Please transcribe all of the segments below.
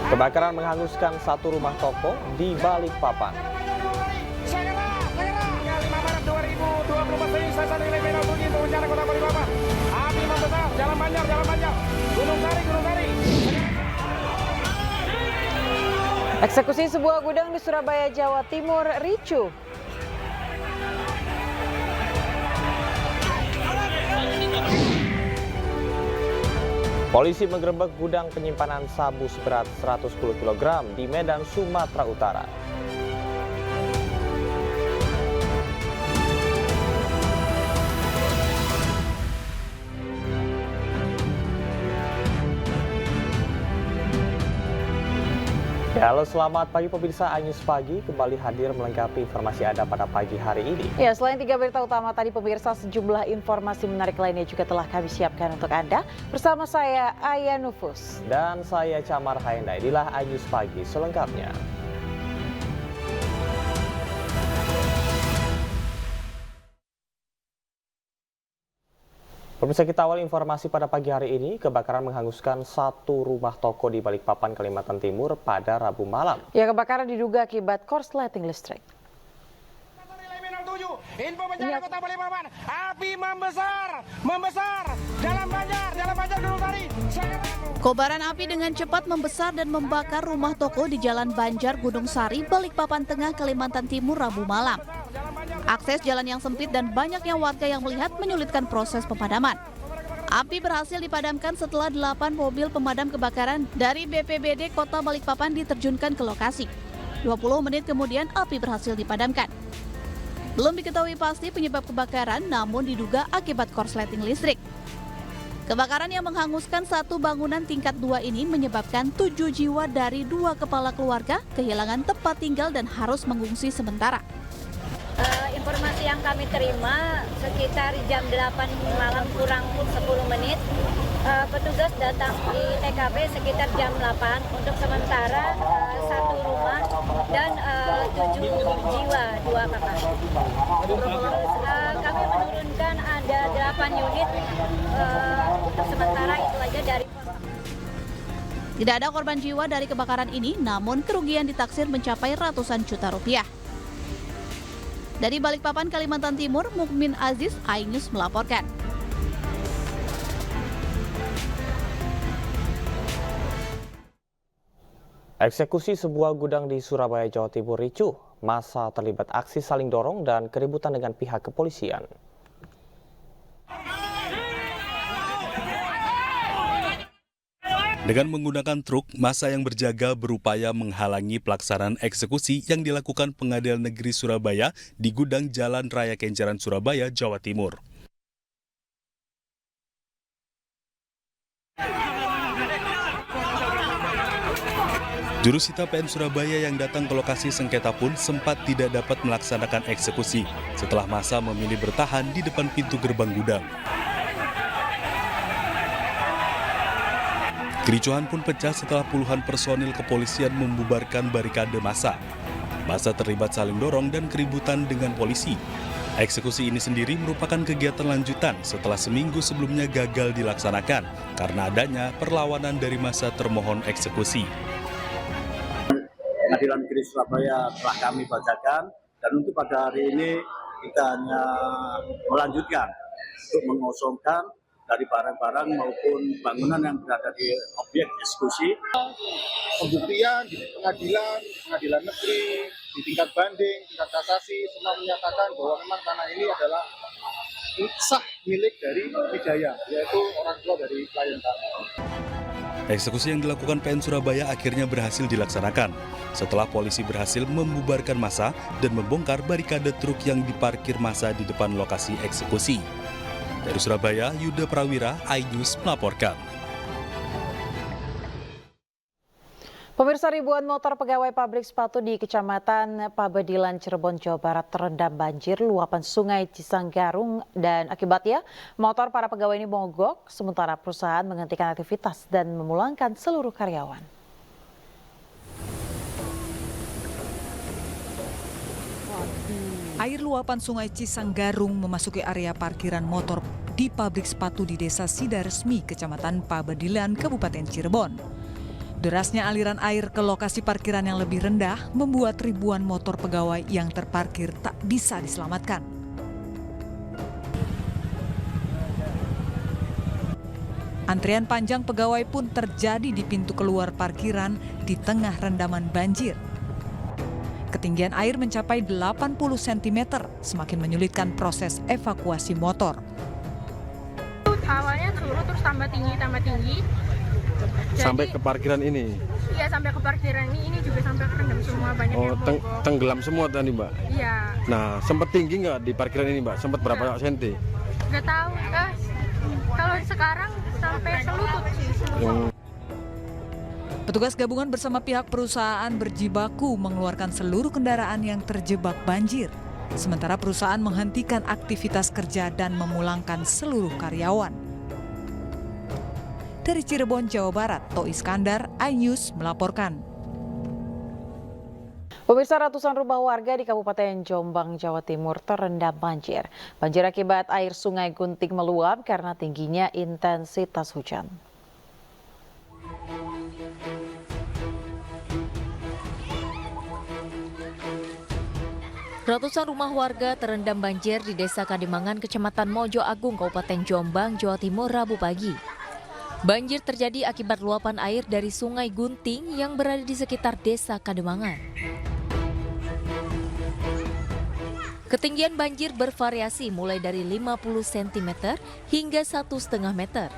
Kebakaran menghanguskan satu rumah toko di Balikpapan. Segera, 5 Maret 2024 ini stasiun Ilmenau Tunjin Pemenjara Kota Balikpapan. Api membesar, Jalan Banjar, Gunung Sari. Eksekusi sebuah gudang di Surabaya, Jawa Timur ricuh. Polisi menggerebek gudang penyimpanan sabu seberat 110 kg di Medan, Sumatera Utara. Halo, selamat pagi pemirsa. Anyus Pagi kembali hadir melengkapi informasi Anda pada pagi hari ini. Ya, selain 3 berita utama tadi pemirsa, sejumlah informasi menarik lainnya juga telah kami siapkan untuk Anda. Bersama saya Aya Nufus. Dan saya Camar Haenda. Inilah Anyus Pagi selengkapnya. Pemirsa, kita awal informasi pada pagi hari ini. Kebakaran menghanguskan satu rumah toko di Balikpapan, Kalimantan Timur pada Rabu malam. Ya, kebakaran diduga akibat korsleting listrik. Info Pemenjara Kota Balikpapan, api membesar, Jalan Banjar, Gunung Sari. Kobaran api dengan cepat membesar dan membakar rumah toko di Jalan Banjar, Gunung Sari, Balikpapan Tengah, Kalimantan Timur, Rabu malam. Akses jalan yang sempit dan banyaknya warga yang melihat menyulitkan proses pemadaman. Api berhasil dipadamkan setelah 8 mobil pemadam kebakaran dari BPBD Kota Balikpapan diterjunkan ke lokasi. 20 menit kemudian api berhasil dipadamkan. Belum diketahui pasti penyebab kebakaran, namun diduga akibat korsleting listrik. Kebakaran yang menghanguskan satu bangunan tingkat 2 ini menyebabkan 7 jiwa dari 2 kepala keluarga kehilangan tempat tinggal dan harus mengungsi sementara. Informasi yang kami terima sekitar jam 8 malam kurang 10 menit, petugas datang di TKP sekitar jam 8 untuk sementara satu rumah dan 7 jiwa, 2 kakak. Kami menurunkan ada 8 unit, untuk sementara itu aja dari. Tidak ada korban jiwa dari kebakaran ini, namun kerugian ditaksir mencapai ratusan juta rupiah. Dari Balikpapan, Kalimantan Timur, Mukmin Aziz, iNews melaporkan. Eksekusi sebuah gudang di Surabaya, Jawa Timur ricuh. Massa terlibat aksi saling dorong dan keributan dengan pihak kepolisian. Dengan menggunakan truk, massa yang berjaga berupaya menghalangi pelaksanaan eksekusi yang dilakukan Pengadilan Negeri Surabaya di gudang Jalan Raya Kenjeran, Surabaya, Jawa Timur. Jurusita PN Surabaya yang datang ke lokasi sengketa pun sempat tidak dapat melaksanakan eksekusi setelah massa memilih bertahan di depan pintu gerbang gudang. Kericuhan pun pecah setelah puluhan personil kepolisian membubarkan barikade massa. Massa terlibat saling dorong dan keributan dengan polisi. Eksekusi ini sendiri merupakan kegiatan lanjutan setelah seminggu sebelumnya gagal dilaksanakan karena adanya perlawanan dari massa termohon eksekusi. Pengadilan Negeri Surabaya telah kami bacakan dan untuk pada hari ini kita hanya melanjutkan untuk mengosongkan dari barang-barang maupun bangunan yang berada di objek eksekusi. Pembuktian di pengadilan negeri, di tingkat banding, tingkat kasasi, semua menyatakan bahwa memang tanah ini adalah sah milik dari Wijaya, yaitu orang tua dari klien kami. Eksekusi yang dilakukan PN Surabaya akhirnya berhasil dilaksanakan setelah polisi berhasil membubarkan massa dan membongkar barikade truk yang diparkir massa di depan lokasi eksekusi. Dari Surabaya, Yuda Prawira, iNews melaporkan. Pemirsa, ribuan motor pegawai pabrik sepatu di Kecamatan Pabedilan, Cirebon, Jawa Barat terendam banjir luapan Sungai Cisanggarung dan akibatnya motor para pegawai ini mogok sementara perusahaan menghentikan aktivitas dan memulangkan seluruh karyawan. Air luapan Sungai Cisanggarung memasuki area parkiran motor di pabrik sepatu di Desa Sidaresmi, Kecamatan Pabedilan, Kabupaten Cirebon. Derasnya aliran air ke lokasi parkiran yang lebih rendah membuat ribuan motor pegawai yang terparkir tak bisa diselamatkan. Antrian panjang pegawai pun terjadi di pintu keluar parkiran di tengah rendaman banjir. Ketinggian air mencapai 80 cm, semakin menyulitkan proses evakuasi motor. Awalnya turun terus tambah tinggi. Sampai ke parkiran ini? Iya, sampai ke parkiran ini juga sampai kerendam semua, banyak yang mogok. Tenggelam semua tadi, Mbak? Iya. Nah, sempat tinggi nggak di parkiran ini, Mbak? Sempat berapa senti? Nggak tahu, Kak. Kalau sekarang sampai selutut sih. Petugas gabungan bersama pihak perusahaan berjibaku mengeluarkan seluruh kendaraan yang terjebak banjir. Sementara perusahaan menghentikan aktivitas kerja dan memulangkan seluruh karyawan. Dari Cirebon, Jawa Barat, To Iskandar, iNews melaporkan. Pemirsa, ratusan rumah warga di Kabupaten Jombang, Jawa Timur terendam banjir. Banjir akibat air Sungai Gunting meluap karena tingginya intensitas hujan. Ratusan rumah warga terendam banjir di Desa Kademangan, Kecamatan Mojo Agung, Kabupaten Jombang, Jawa Timur, Rabu pagi. Banjir terjadi akibat luapan air dari Sungai Gunting yang berada di sekitar Desa Kademangan. Ketinggian banjir bervariasi mulai dari 50 cm hingga 1,5 meter.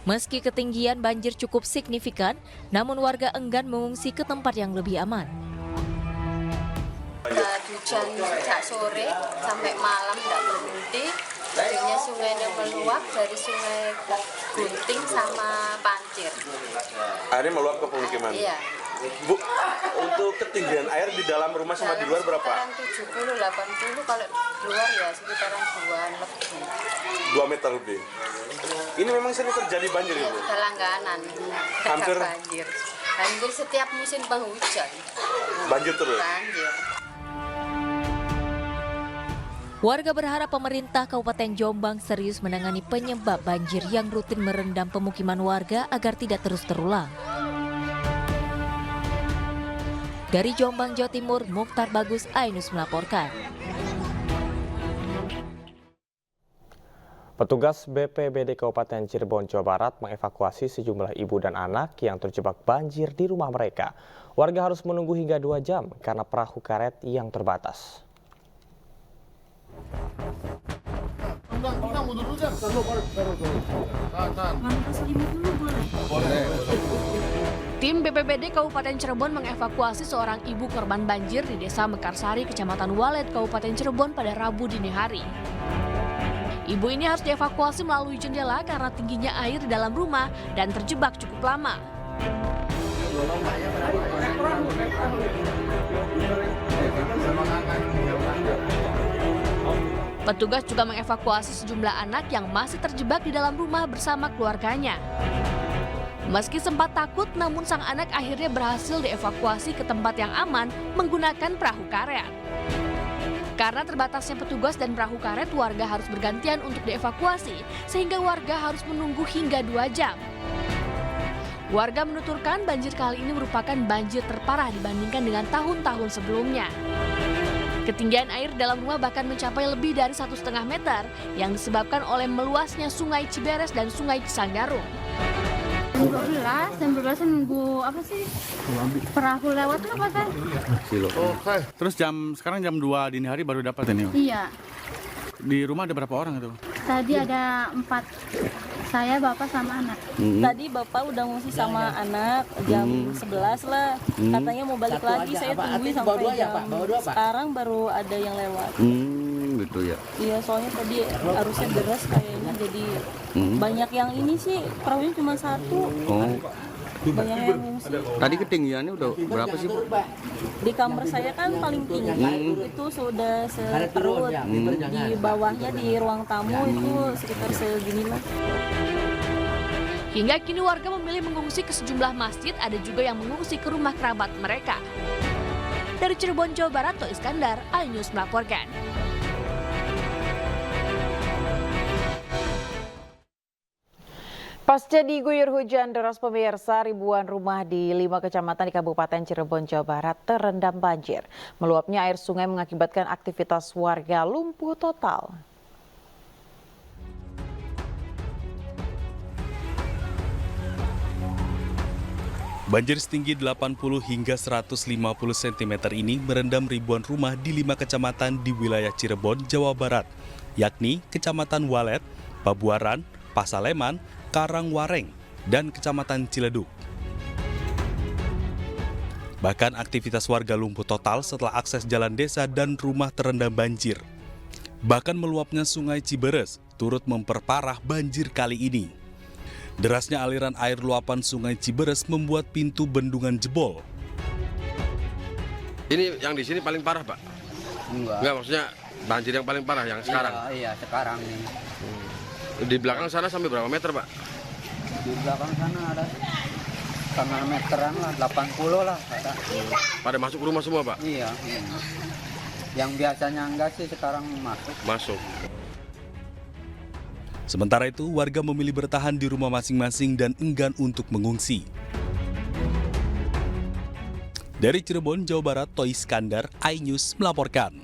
Meski ketinggian banjir cukup signifikan, namun warga enggan mengungsi ke tempat yang lebih aman. Hujan sejak sore sampai malam tidak berhenti. Akhirnya sungainya meluap dari Sungai Gunting sama Pancir. Airnya meluap ke pemukiman? Iya. Bu, untuk ketinggian air di dalam rumah sama di luar berapa? Sekitaran 70-80, kalau di luar ya sekitaran 2 lebih. 2 meter lebih. Ini memang sering terjadi banjir, Ibu? Sudah langganan. Hampir banjir. Banjir setiap musim penghujan. Banjir terus? Banjir. Warga berharap pemerintah Kabupaten Jombang serius menangani penyebab banjir yang rutin merendam pemukiman warga agar tidak terus terulang. Dari Jombang, Jawa Timur, Mukhtar Bagus, iNews melaporkan. Petugas BPBD Kabupaten Cirebon, Jawa Barat mengevakuasi sejumlah ibu dan anak yang terjebak banjir di rumah mereka. Warga harus menunggu hingga 2 jam karena perahu karet yang terbatas. Tim BPBD Kabupaten Cirebon mengevakuasi seorang ibu korban banjir di Desa Mekarsari, Kecamatan Walet, Kabupaten Cirebon pada Rabu dini hari. Ibu ini harus dievakuasi melalui jendela karena tingginya air di dalam rumah dan terjebak cukup lama. Petugas juga mengevakuasi sejumlah anak yang masih terjebak di dalam rumah bersama keluarganya. Meski sempat takut, namun sang anak akhirnya berhasil dievakuasi ke tempat yang aman menggunakan perahu karet. Karena terbatasnya petugas dan perahu karet, warga harus bergantian untuk dievakuasi, sehingga warga harus menunggu hingga 2 jam. Warga menuturkan banjir kali ini merupakan banjir terparah dibandingkan dengan tahun-tahun sebelumnya. Ketinggian air dalam rumah bahkan mencapai lebih dari 1,5 meter yang disebabkan oleh meluasnya Sungai Ciberes dan Sungai Cisanggarung. Jam 12 nunggu apa sih? Perahu lewat apa kan? Oke. Terus sekarang jam 2 dini hari baru dapat ini? Iya. Di rumah ada berapa orang itu? Tadi ada 4. Saya, bapak sama anak. Tadi bapak udah ngungsi sama anak jam 11 lah. Katanya mau balik lagi, saya tungguin sampai jam sekarang baru ada yang lewat. Gitu ya. Iya, soalnya tadi arusnya deras kayaknya, jadi banyak yang ini sih, perahunya cuma 1. Banyak yang ngungsi. Tadi ketinggiannya udah berapa sih, Bu? Di kamar saya kan paling tinggi, itu sudah seperut. Di bawahnya di ruang tamu itu sekitar segini lah. Hingga kini warga memilih mengungsi ke sejumlah masjid, ada juga yang mengungsi ke rumah kerabat mereka. Dari Cirebon, Jawa Barat, To Iskandar, iNews melaporkan. Pasca diguyur hujan deras pemirsa, ribuan rumah di 5 kecamatan di Kabupaten Cirebon, Jawa Barat terendam banjir. Meluapnya air sungai mengakibatkan aktivitas warga lumpuh total. Banjir setinggi 80 hingga 150 cm ini merendam ribuan rumah di 5 kecamatan di wilayah Cirebon, Jawa Barat, yakni Kecamatan Walet, Pabuaran, Pasaleman, Karangwareng, dan Kecamatan Ciledug. Bahkan aktivitas warga lumpuh total setelah akses jalan desa dan rumah terendam banjir. Bahkan meluapnya Sungai Ciberes turut memperparah banjir kali ini. Derasnya aliran air luapan Sungai Ciberes membuat pintu bendungan jebol. Ini yang di sini paling parah, Pak? Enggak, maksudnya banjir yang paling parah yang sekarang? Iya, sekarang nih. Di belakang sana sampai berapa meter, Pak? Di belakang sana ada setengah meteran lah, 80 lah ada. Pada masuk rumah semua, Pak? Iya. Yang biasanya enggak sih sekarang masuk. Sementara itu, warga memilih bertahan di rumah masing-masing dan enggan untuk mengungsi. Dari Cirebon, Jawa Barat, Toy Iskandar, iNews melaporkan.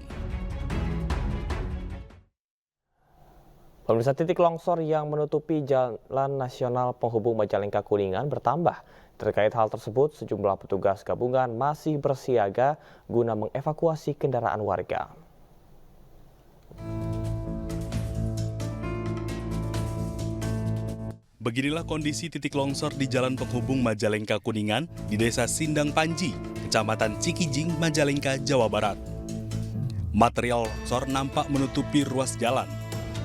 Pemirsa, titik longsor yang menutupi Jalan Nasional Penghubung Majalengka Kuningan bertambah. Terkait hal tersebut, sejumlah petugas gabungan masih bersiaga guna mengevakuasi kendaraan warga. Beginilah kondisi titik longsor di Jalan Penghubung Majalengka Kuningan di Desa Sindang Panji, Kecamatan Cikijing, Majalengka, Jawa Barat. Material longsor nampak menutupi ruas jalan.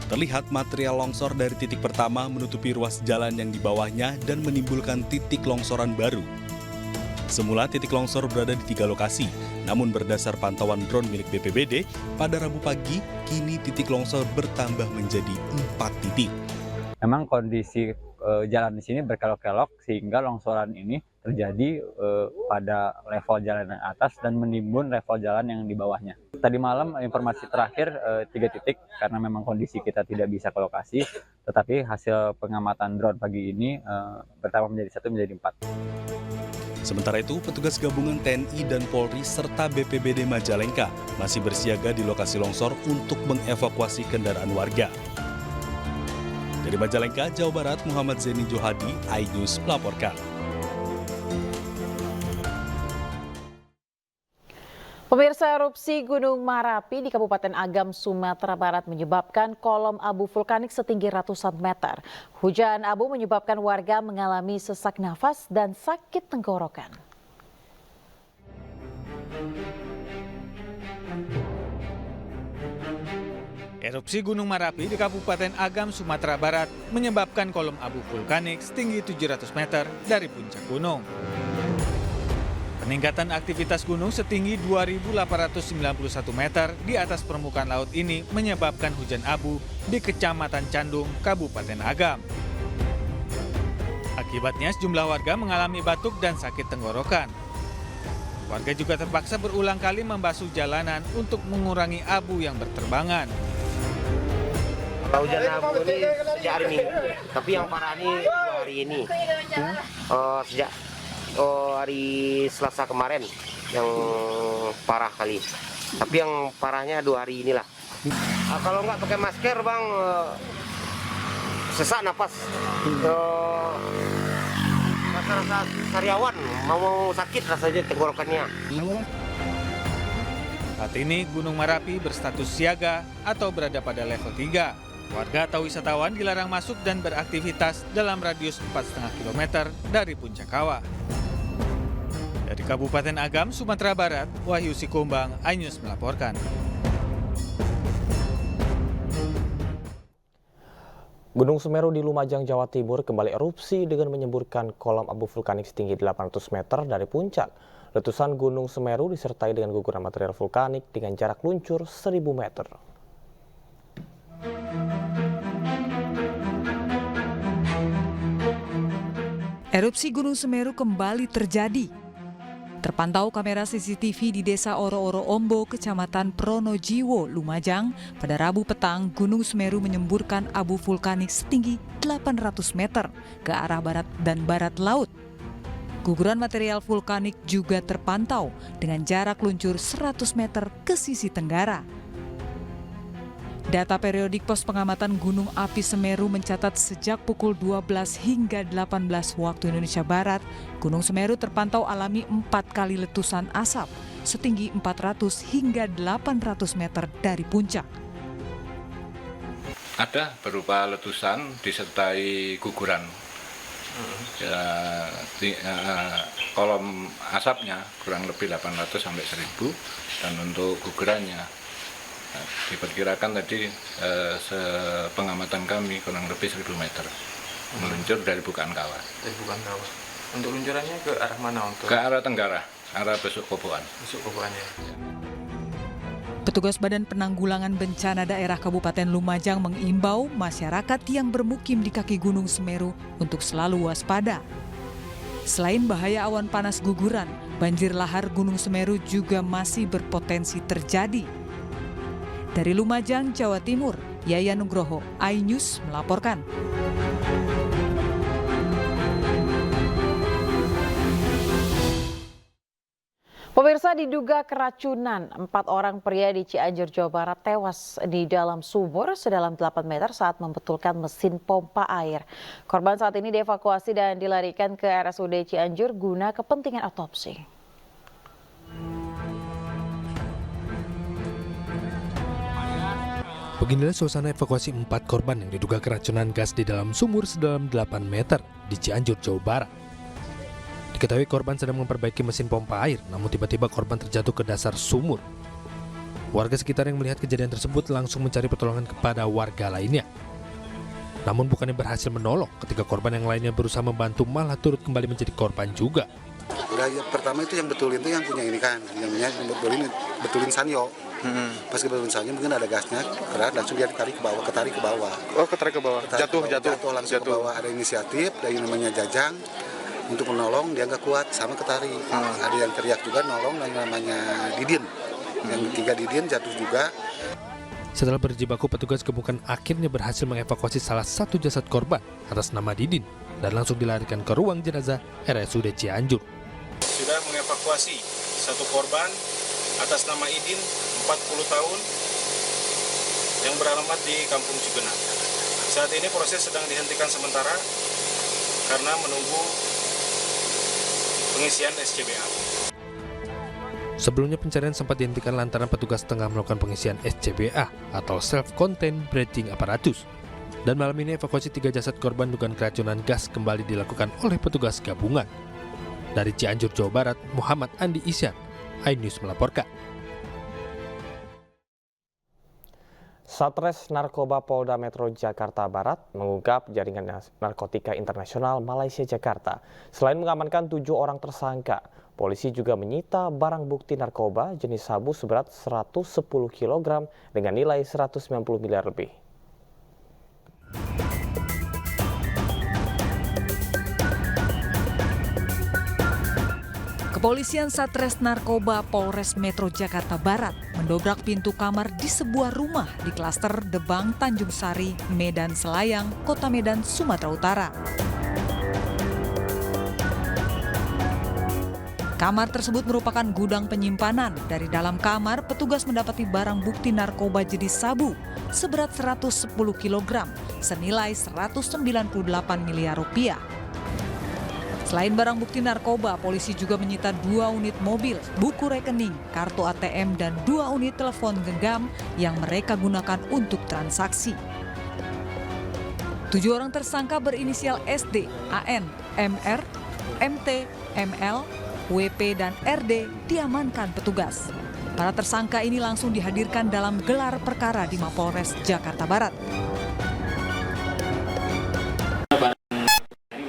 Terlihat material longsor dari titik pertama menutupi ruas jalan yang di bawahnya dan menimbulkan titik longsoran baru. Semula titik longsor berada di 3 lokasi, namun berdasar pantauan drone milik BPBD, pada Rabu pagi, kini titik longsor bertambah menjadi 4 titik. Memang kondisi jalan di sini berkelok-kelok sehingga longsoran ini terjadi pada level jalan yang atas dan menimbun level jalan yang di bawahnya. Tadi malam informasi terakhir 3 titik karena memang kondisi kita tidak bisa ke lokasi, tetapi hasil pengamatan drone pagi ini bertambah menjadi 1 menjadi 4. Sementara itu, petugas gabungan TNI dan Polri serta BPBD Majalengka masih bersiaga di lokasi longsor untuk mengevakuasi kendaraan warga. Dari Majalengka, Jawa Barat, Muhammad Zeni Johadi, iNews melaporkan. Pemirsa, erupsi Gunung Merapi di Kabupaten Agam, Sumatera Barat menyebabkan kolom abu vulkanik setinggi ratusan meter. Hujan abu menyebabkan warga mengalami sesak nafas dan sakit tenggorokan. Erupsi Gunung Merapi di Kabupaten Agam, Sumatera Barat menyebabkan kolom abu vulkanik setinggi 700 meter dari puncak gunung. Peningkatan aktivitas gunung setinggi 2.891 meter di atas permukaan laut ini menyebabkan hujan abu di Kecamatan Candung, Kabupaten Agam. Akibatnya sejumlah warga mengalami batuk dan sakit tenggorokan. Warga juga terpaksa berulang kali membasuh jalanan untuk mengurangi abu yang berterbangan. Hujan abu ini sejak hari Minggu, tapi yang parah ini hari ini. Sejak hari Selasa kemarin yang parah kali. Tapi yang parahnya 2 hari inilah. Kalau nggak pakai masker, Bang, sesak napas. Rasa-rasa sariawan, mau sakit rasanya tenggorokannya. Saat ini Gunung Merapi berstatus siaga atau berada pada level 3. Warga atau wisatawan dilarang masuk dan beraktivitas dalam radius 4,5 km dari puncak kawah. Dari Kabupaten Agam, Sumatera Barat, Wahyu Sikumbang, iNews melaporkan. Gunung Semeru di Lumajang, Jawa Timur kembali erupsi dengan menyemburkan kolom abu vulkanik setinggi 800 meter dari puncak. Letusan Gunung Semeru disertai dengan guguran material vulkanik dengan jarak luncur 1.000 meter. Erupsi Gunung Semeru kembali terjadi. Terpantau kamera CCTV di Desa Oro-Oro Ombo, Kecamatan Pronojiwo, Lumajang, pada Rabu petang Gunung Semeru menyemburkan abu vulkanik setinggi 800 meter ke arah barat dan barat laut. Guguran material vulkanik juga terpantau dengan jarak luncur 100 meter ke sisi tenggara. Data periodik pos pengamatan Gunung Api Semeru mencatat sejak pukul 12 hingga 18 waktu Indonesia Barat, Gunung Semeru terpantau alami 4 kali letusan asap setinggi 400 hingga 800 meter dari puncak. Ada berupa letusan disertai guguran. Kolom asapnya kurang lebih 800 sampai 1000 dan untuk gugurannya diperkirakan tadi sepengamatan kami kurang lebih 1000 meter meluncur dari bukaan kawah. Dari bukaan kawah. Untuk luncurannya ke arah mana? Ke arah tenggara, arah Besuk Koboan. Besuk Koboan ya. Petugas Badan Penanggulangan Bencana Daerah Kabupaten Lumajang mengimbau masyarakat yang bermukim di kaki Gunung Semeru untuk selalu waspada. Selain bahaya awan panas guguran, banjir lahar Gunung Semeru juga masih berpotensi terjadi. Dari Lumajang, Jawa Timur, Yayan Nugroho, iNews melaporkan. Pemirsa, diduga keracunan, 4 orang pria di Cianjur, Jawa Barat tewas di dalam sumur sedalam 8 meter saat membetulkan mesin pompa air. Korban saat ini dievakuasi dan dilarikan ke RSUD Cianjur guna kepentingan otopsi. Beginilah suasana evakuasi 4 korban yang diduga keracunan gas di dalam sumur sedalam 8 meter di Cianjur, Jawa Barat. Diketahui korban sedang memperbaiki mesin pompa air, namun tiba-tiba korban terjatuh ke dasar sumur. Warga sekitar yang melihat kejadian tersebut langsung mencari pertolongan kepada warga lainnya. Namun bukannya berhasil menolong, ketika korban yang lainnya berusaha membantu malah turut kembali menjadi korban juga. Pertama itu yang betulin itu yang punya ini kan, yang betulin sanyo. Pas betulin sanyo mungkin ada gasnya, keras langsung dia ketarik ke bawah. Oh, ketarik ke bawah. Jatuh langsung ke bawah. Ada inisiatif dari namanya Jajang untuk menolong, dia nggak kuat sama ketarik. Ada yang teriak juga nolong, yang namanya Didin. Yang ketiga Didin jatuh juga. Setelah berjibaku, petugas gabungan akhirnya berhasil mengevakuasi salah satu jasad korban atas nama Didin dan langsung dilarikan ke ruang jenazah RSUD Cianjur. Sudah mengevakuasi satu korban atas nama Idin, 40 tahun, yang beralamat di Kampung Cigenang. Saat ini proses sedang dihentikan sementara karena menunggu pengisian SCBA. Sebelumnya pencarian sempat dihentikan lantaran petugas tengah melakukan pengisian SCBA atau Self-Contained Breathing Apparatus. Dan malam ini evakuasi 3 jasad korban dugaan keracunan gas kembali dilakukan oleh petugas gabungan. Dari Cianjur, Jawa Barat, Muhammad Andi Isyan, iNews melaporkan. Satres Narkoba Polda Metro Jakarta Barat mengungkap jaringan narkotika internasional Malaysia Jakarta. Selain mengamankan 7 orang tersangka, polisi juga menyita barang bukti narkoba jenis sabu seberat 110 kg dengan nilai 190 miliar lebih. Kepolisian Satres Narkoba Polres Metro Jakarta Barat mendobrak pintu kamar di sebuah rumah di klaster Debang, Tanjung Sari, Medan Selayang, Kota Medan, Sumatera Utara. Kamar tersebut merupakan gudang penyimpanan. Dari dalam kamar, petugas mendapati barang bukti narkoba jenis sabu seberat 110 kg, senilai 198 miliar rupiah. Selain barang bukti narkoba, polisi juga menyita 2 unit mobil, buku rekening, kartu ATM, dan 2 unit telepon genggam yang mereka gunakan untuk transaksi. 7 orang tersangka berinisial SD, AN, MR, MT, ML, WP, dan RD diamankan petugas. Para tersangka ini langsung dihadirkan dalam gelar perkara di Mapolres Jakarta Barat.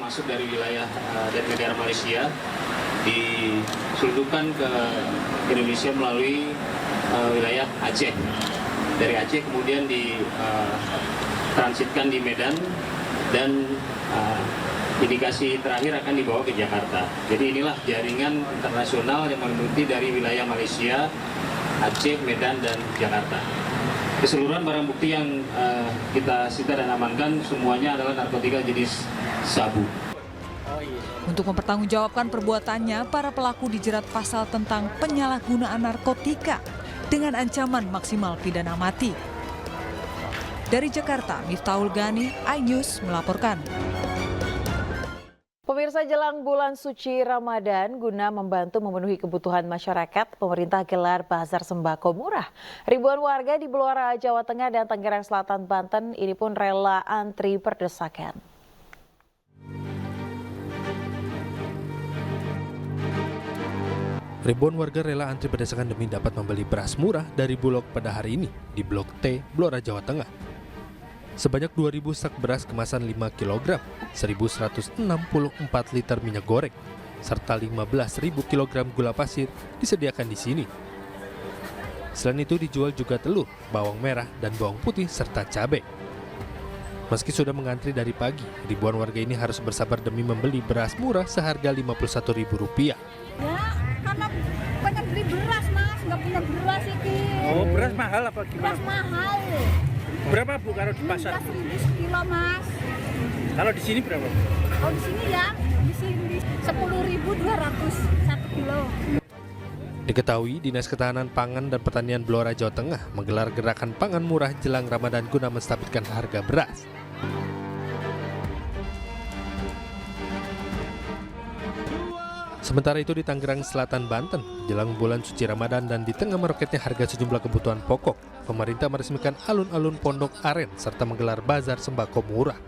Masuk dari wilayah dari negara Malaysia diselundupkan ke Indonesia melalui wilayah Aceh. Dari Aceh kemudian ditransitkan di Medan dan Indikasi terakhir akan dibawa ke Jakarta. Jadi inilah jaringan internasional yang meliputi dari wilayah Malaysia, Aceh, Medan, dan Jakarta. Keseluruhan barang bukti yang kita sita dan amankan semuanya adalah narkotika jenis sabu. Untuk mempertanggungjawabkan perbuatannya, para pelaku dijerat pasal tentang penyalahgunaan narkotika dengan ancaman maksimal pidana mati. Dari Jakarta, Miftahul Gani, iNews melaporkan. Pemirsa, jelang bulan suci Ramadan, guna membantu memenuhi kebutuhan masyarakat, pemerintah gelar bazar sembako murah. Ribuan warga di Blora, Jawa Tengah dan Tangerang Selatan, Banten ini pun rela antri berdesakan. Ribuan warga rela antri berdesakan demi dapat membeli beras murah dari Bulog pada hari ini di Blok T, Blora, Jawa Tengah. Sebanyak 2.000 sak beras kemasan 5 kg, 1.164 liter minyak goreng, serta 15.000 kg gula pasir disediakan di sini. Selain itu dijual juga telur, bawang merah, dan bawang putih serta cabai. Meski sudah mengantri dari pagi, ribuan warga ini harus bersabar demi membeli beras murah seharga Rp51.000. Ya, karena pengen beli beras, Mas. Nggak punya beras ini. Oh, beras mahal apa gimana? Beras mahal. Berapa, Bu, kalau di pasar? 1.000 sekilo, Mas. Kalau di sini berapa? Kalau di sini ya, di sini 10.200 1 kilo. Diketahui, Dinas Ketahanan Pangan dan Pertanian Blora, Jawa Tengah menggelar gerakan pangan murah jelang Ramadan guna menstabilkan harga beras. Sementara itu di Tangerang Selatan, Banten, jelang bulan suci Ramadan dan di tengah meroketnya harga sejumlah kebutuhan pokok, pemerintah meresmikan alun-alun Pondok Aren serta menggelar bazar sembako murah.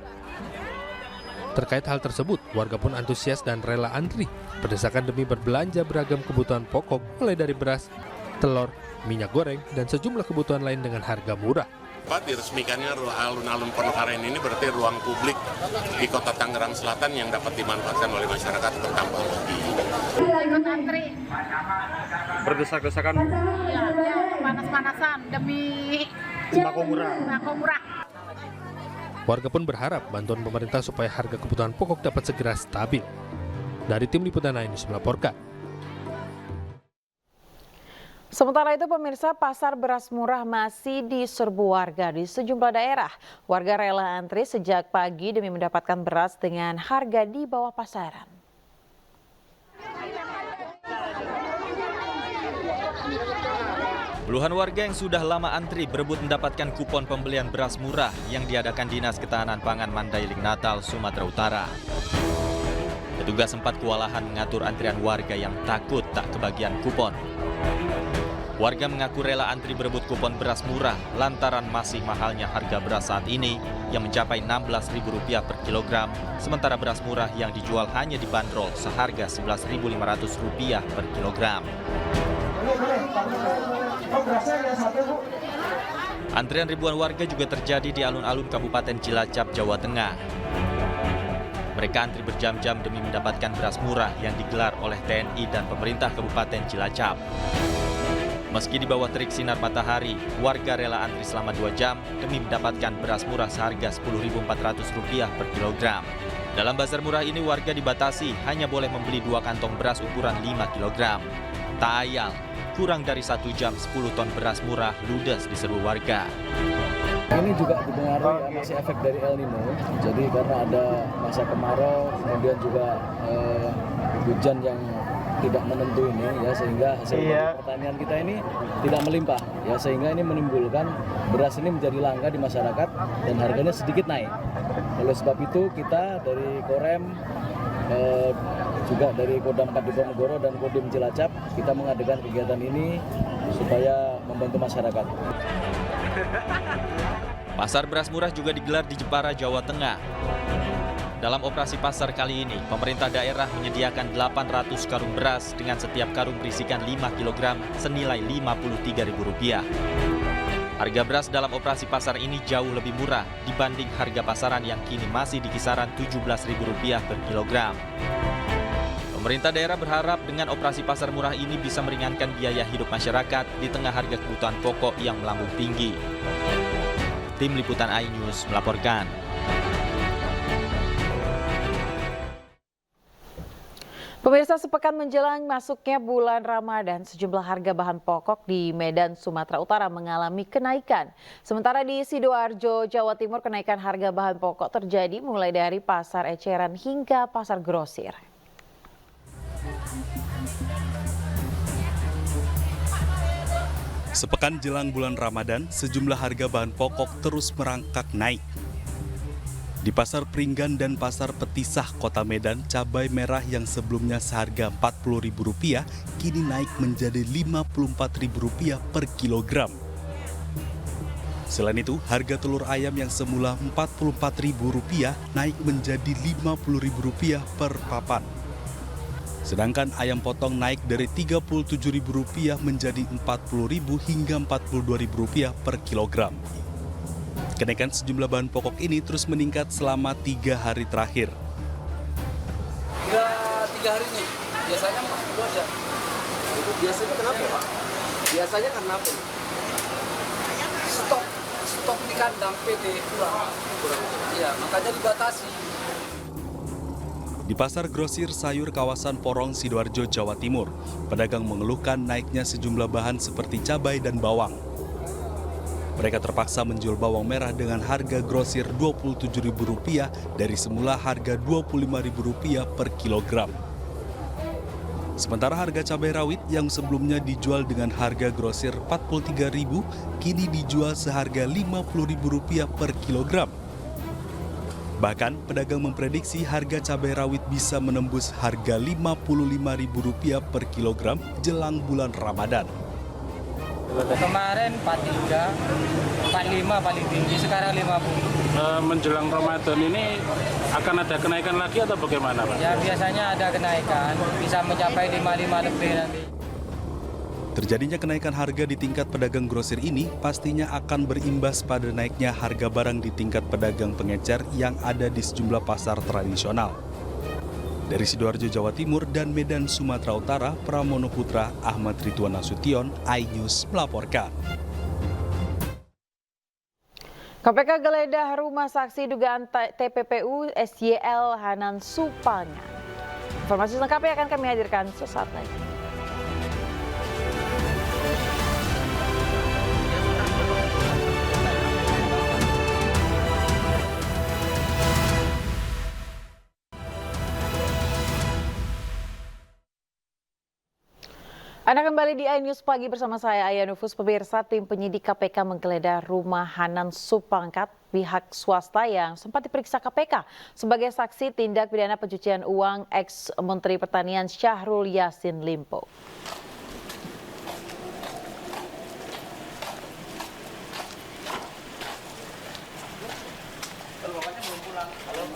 Terkait hal tersebut, warga pun antusias dan rela antri, berdesakan demi berbelanja beragam kebutuhan pokok mulai dari beras, telur, minyak goreng, dan sejumlah kebutuhan lain dengan harga murah. Diresmikannya alun-alun Pondok Aren ini berarti ruang publik di Kota Tangerang Selatan yang dapat dimanfaatkan oleh masyarakat bertambah lagi. Ikut antri. Berdesak-desakan. Iya, panas-panasan demi sembako murah. Sembako murah. Warga pun berharap bantuan pemerintah supaya harga kebutuhan pokok dapat segera stabil. Dari Tim Liputan iNews melaporkan. Sementara itu, pemirsa, pasar beras murah masih diserbu warga di sejumlah daerah. Warga rela antri sejak pagi demi mendapatkan beras dengan harga di bawah pasaran. Puluhan warga yang sudah lama antri berebut mendapatkan kupon pembelian beras murah yang diadakan Dinas Ketahanan Pangan Mandailing Natal, Sumatera Utara. Petugas sempat kewalahan mengatur antrian warga yang takut tak kebagian kupon. Warga mengaku rela antri berebut kupon beras murah lantaran masih mahalnya harga beras saat ini yang mencapai Rp16.000 per kilogram, sementara beras murah yang dijual hanya dibanderol seharga Rp11.500 per kilogram. Antrian ribuan warga juga terjadi di alun-alun Kabupaten Cilacap, Jawa Tengah. Mereka antri berjam-jam demi mendapatkan beras murah yang digelar oleh TNI dan pemerintah Kabupaten Cilacap. Meski di bawah terik sinar matahari, warga rela antri selama 2 jam demi mendapatkan beras murah seharga Rp10.400 per kilogram. Dalam bazar murah ini warga dibatasi hanya boleh membeli 2 kantong beras ukuran 5 kg. Tak ayal, kurang dari 1 jam 10 ton beras murah ludes di serbu warga. Ini juga dipengaruhi masih efek dari El Nino, jadi karena ada masa kemarau, kemudian juga hujan yang tidak menentu ini, ya, sehingga hasil pertanian kita ini tidak melimpah, ya, sehingga ini menimbulkan beras ini menjadi langka di masyarakat dan harganya sedikit naik. Oleh sebab itu kita dari Korem, juga dari Kodam 4 Diponegoro dan Kodim Cilacap, kita mengadakan kegiatan ini supaya membantu masyarakat. Pasar beras murah juga digelar di Jepara, Jawa Tengah. Dalam operasi pasar kali ini, pemerintah daerah menyediakan 800 karung beras dengan setiap karung berisikan 5 kg senilai Rp53.000. Harga beras dalam operasi pasar ini jauh lebih murah dibanding harga pasaran yang kini masih di kisaran Rp17.000 per kilogram. Pemerintah daerah berharap dengan operasi pasar murah ini bisa meringankan biaya hidup masyarakat di tengah harga kebutuhan pokok yang melambung tinggi. Tim Liputan iNews melaporkan. Pemirsa, sepekan menjelang masuknya bulan Ramadan, sejumlah harga bahan pokok di Medan, Sumatera Utara mengalami kenaikan. Sementara di Sidoarjo, Jawa Timur, kenaikan harga bahan pokok terjadi mulai dari pasar eceran hingga pasar grosir. Sepekan jelang bulan Ramadan, sejumlah harga bahan pokok terus merangkak naik. Di Pasar Pringgan dan Pasar Petisah, Kota Medan, cabai merah yang sebelumnya seharga Rp40.000 kini naik menjadi Rp54.000 per kilogram. Selain itu, harga telur ayam yang semula Rp44.000 naik menjadi Rp50.000 per papan. Sedangkan ayam potong naik dari Rp37.000 menjadi Rp40.000 hingga Rp42.000 per kilogram. Kenaikan sejumlah bahan pokok ini terus meningkat selama 3 hari terakhir. Hingga 3 hari ini, biasanya itu aja. Itu biasanya kenapa, Pak? Biasanya karena apa? Stok di kandang PT kurang. Iya, makanya dibatasi. Di Pasar Grosir Sayur kawasan Porong, Sidoarjo, Jawa Timur, pedagang mengeluhkan naiknya sejumlah bahan seperti cabai dan bawang. Mereka terpaksa menjual bawang merah dengan harga grosir Rp27.000 dari semula harga Rp25.000 per kilogram. Sementara harga cabai rawit yang sebelumnya dijual dengan harga grosir Rp43.000 kini dijual seharga Rp50.000 per kilogram. Bahkan pedagang memprediksi harga cabai rawit bisa menembus harga Rp55.000 per kilogram jelang bulan Ramadan. Kemarin 43, 45 paling tinggi, sekarang 50. Menjelang Ramadan ini akan ada kenaikan lagi atau bagaimana, Pak? Ya biasanya ada kenaikan, bisa mencapai 55 lebih nanti. Terjadinya kenaikan harga di tingkat pedagang grosir ini pastinya akan berimbas pada naiknya harga barang di tingkat pedagang pengecer yang ada di sejumlah pasar tradisional. Dari Sidoarjo, Jawa Timur dan Medan, Sumatera Utara, Pramono Putra, Ahmad Ridwan Nasution, iNews melaporkan. KPK geledah rumah saksi dugaan TPPU SYL Hanan Supangat. Informasi selengkapnya akan kami hadirkan sesaat lagi. Anda kembali di iNews Pagi bersama saya, Aya Nufus. Pemirsa, tim penyidik KPK menggeledah rumah Hanan Supangkat, pihak swasta yang sempat diperiksa KPK sebagai saksi tindak pidana pencucian uang ex-Menteri Pertanian Syahrul Yassin Limpo.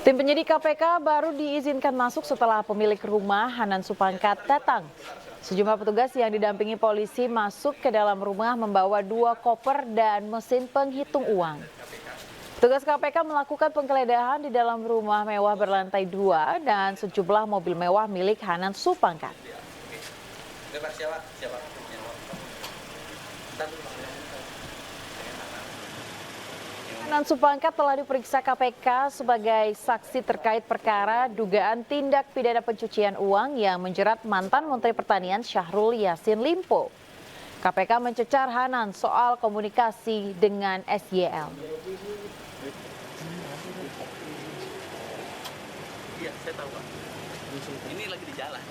Tim penyidik KPK baru diizinkan masuk setelah pemilik rumah Hanan Supangkat datang. Sejumlah petugas yang didampingi polisi masuk ke dalam rumah membawa 2 koper dan mesin penghitung uang. Petugas KPK melakukan penggeledahan di dalam rumah mewah berlantai 2 dan sejumlah mobil mewah milik Hanan Supangkat. Hanan Supangkat telah diperiksa KPK sebagai saksi terkait perkara dugaan tindak pidana pencucian uang yang menjerat mantan Menteri Pertanian Syahrul Yassin Limpo. KPK mencecar Hanan soal komunikasi dengan SYL. Iya, saya tahu, Pak. Ini lagi di jalan.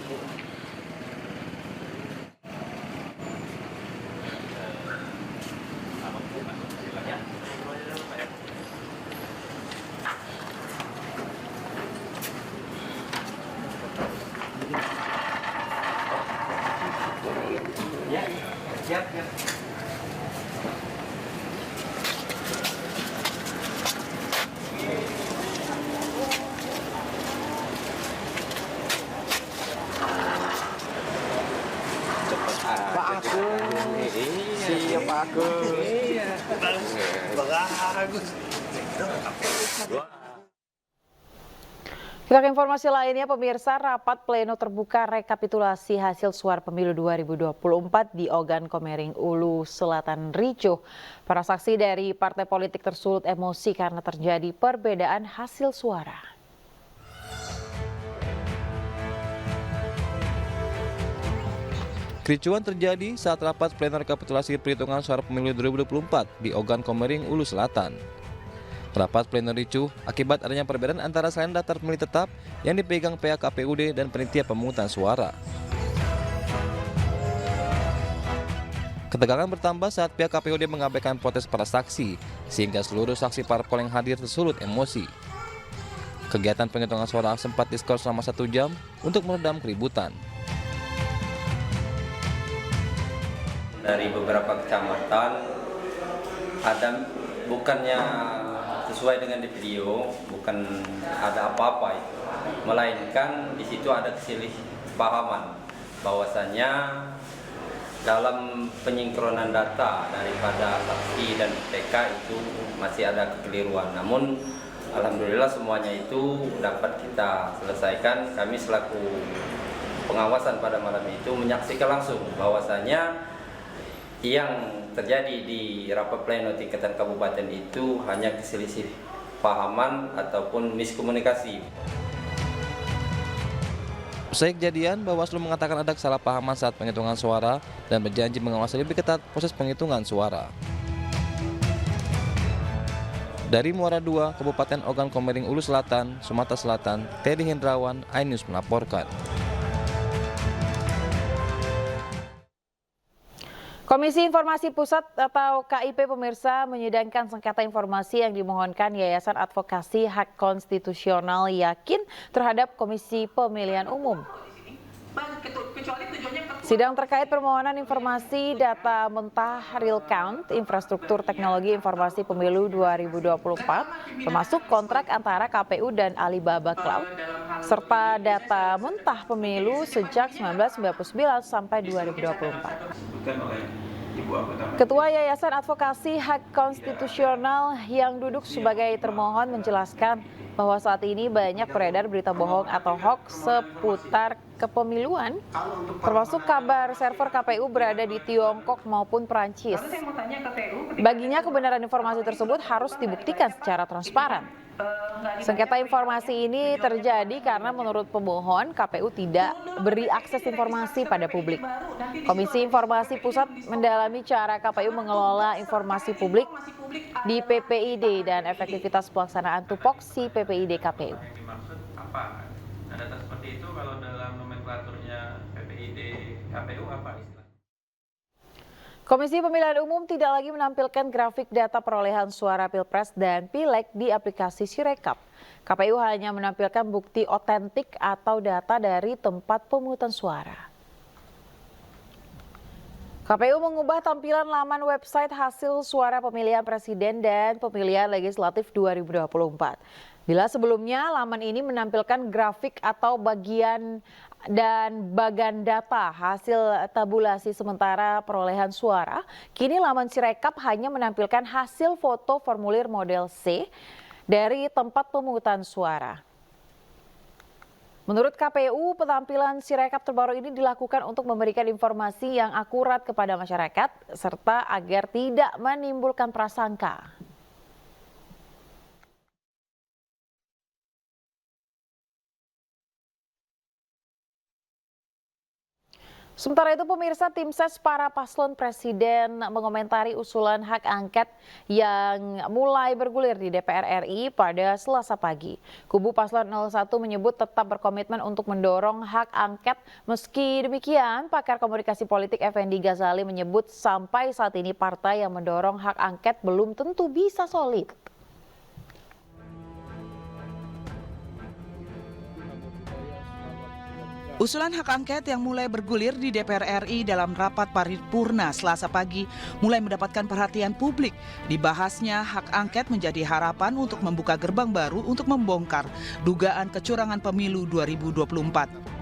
Siap. Pak Agus. Siap Pak Agus. Iya. Bagus. Kita ke informasi lainnya, pemirsa, rapat pleno terbuka rekapitulasi hasil suara pemilu 2024 di Ogan Komering Ulu Selatan Ricoh. Para saksi dari partai politik tersulut emosi karena terjadi perbedaan hasil suara. Kericuan terjadi saat rapat pleno rekapitulasi perhitungan suara pemilu 2024 di Ogan Komering, Ulu Selatan. Rapat pleno ricuh akibat adanya perbedaan antara salin daftar pemilih tetap yang dipegang pihak KPUD dan panitia pemungutan suara. Ketegangan bertambah saat pihak KPUD mengabaikan protes para saksi, sehingga seluruh saksi parpol yang hadir tersulut emosi. Kegiatan penghitungan suara sempat diskors selama 1 jam untuk meredam keributan. Dari beberapa kecamatan ada bukannya sesuai dengan di video, bukan ada apa-apa itu, melainkan di situ ada kesalahpahaman bahwasanya dalam penyingkronan data daripada saksi dan PK itu masih ada kekeliruan. Namun alhamdulillah semuanya itu dapat kita selesaikan. Kami selaku pengawasan pada malam itu menyaksikan langsung bahwasanya yang terjadi di rapat pleno tingkatan kabupaten itu hanya keselisih pahaman ataupun miskomunikasi. Usai kejadian, Bawaslu mengatakan ada kesalahpahaman saat penghitungan suara dan berjanji mengawasi lebih ketat proses penghitungan suara. Dari Muara II, Kabupaten Ogan Komering, Ulu Selatan, Sumatera Selatan, Teddy Hendrawan, iNews melaporkan. Komisi Informasi Pusat atau KIP pemirsa menyidangkan sengketa informasi yang dimohonkan Yayasan Advokasi Hak Konstitusional Yakin terhadap Komisi Pemilihan Umum. Sidang terkait permohonan informasi data mentah real count infrastruktur teknologi informasi pemilu 2024 termasuk kontrak antara KPU dan Alibaba Cloud serta data mentah pemilu sejak 1999 sampai 2024. Ketua Yayasan Advokasi Hak Konstitusional yang duduk sebagai termohon menjelaskan bahwa saat ini banyak beredar berita bohong atau hoax seputar kepemiluan, termasuk kabar server KPU berada di Tiongkok maupun Perancis. Baginya kebenaran informasi tersebut harus dibuktikan secara transparan. Sengketa informasi ini terjadi karena menurut pemohon KPU tidak beri akses informasi pada publik. Komisi Informasi Pusat mendalami cara KPU mengelola informasi publik di PPID dan efektivitas pelaksanaan tupoksi PPID KPU. Apa? Data seperti itu kalau dalam nomenklaturnya PPID KPU apa istilahnya? Komisi Pemilihan Umum tidak lagi menampilkan grafik data perolehan suara Pilpres dan Pileg di aplikasi Sirekap. KPU hanya menampilkan bukti otentik atau data dari tempat pemungutan suara. KPU mengubah tampilan laman website hasil suara pemilihan presiden dan pemilihan legislatif 2024. Bila sebelumnya laman ini menampilkan grafik atau bagian data hasil tabulasi sementara perolehan suara, kini laman Sirekap hanya menampilkan hasil foto formulir model C dari tempat pemungutan suara. Menurut KPU, penampilan Sirekap terbaru ini dilakukan untuk memberikan informasi yang akurat kepada masyarakat serta agar tidak menimbulkan prasangka. Sementara itu pemirsa, tim ses para paslon presiden mengomentari usulan hak angket yang mulai bergulir di DPR RI pada Selasa pagi. Kubu paslon 01 menyebut tetap berkomitmen untuk mendorong hak angket. Meski demikian, pakar komunikasi politik Effendi Ghazali menyebut sampai saat ini partai yang mendorong hak angket belum tentu bisa solid. Usulan hak angket yang mulai bergulir di DPR RI dalam rapat paripurna Selasa pagi mulai mendapatkan perhatian publik. Dibahasnya hak angket menjadi harapan untuk membuka gerbang baru untuk membongkar dugaan kecurangan pemilu 2024.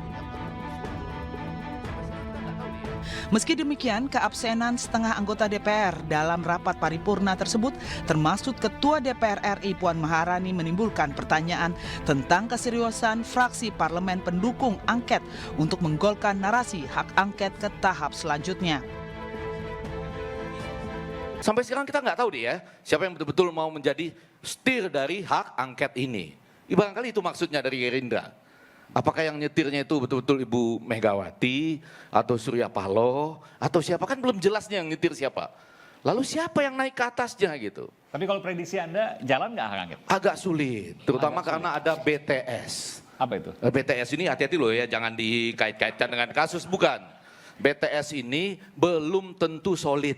Meski demikian, keabsenan setengah anggota DPR dalam rapat paripurna tersebut, termasuk Ketua DPR RI Puan Maharani, menimbulkan pertanyaan tentang keseriusan fraksi parlemen pendukung angket untuk menggolkan narasi hak angket ke tahap selanjutnya. Sampai sekarang kita nggak tahu deh ya, siapa yang betul-betul mau menjadi setir dari hak angket ini. Barangkali itu maksudnya dari Gerindra. Apakah yang nyetirnya itu betul-betul Ibu Megawati atau Surya Paloh atau siapa, kan belum jelasnya yang nyetir siapa. Lalu siapa yang naik ke atasnya gitu. Tapi kalau prediksi Anda jalan nggak hak angket? Agak sulit, terutama karena ada BTS. Apa itu? BTS ini hati-hati loh ya, jangan dikait-kaitkan dengan kasus, bukan. BTS ini belum tentu solid.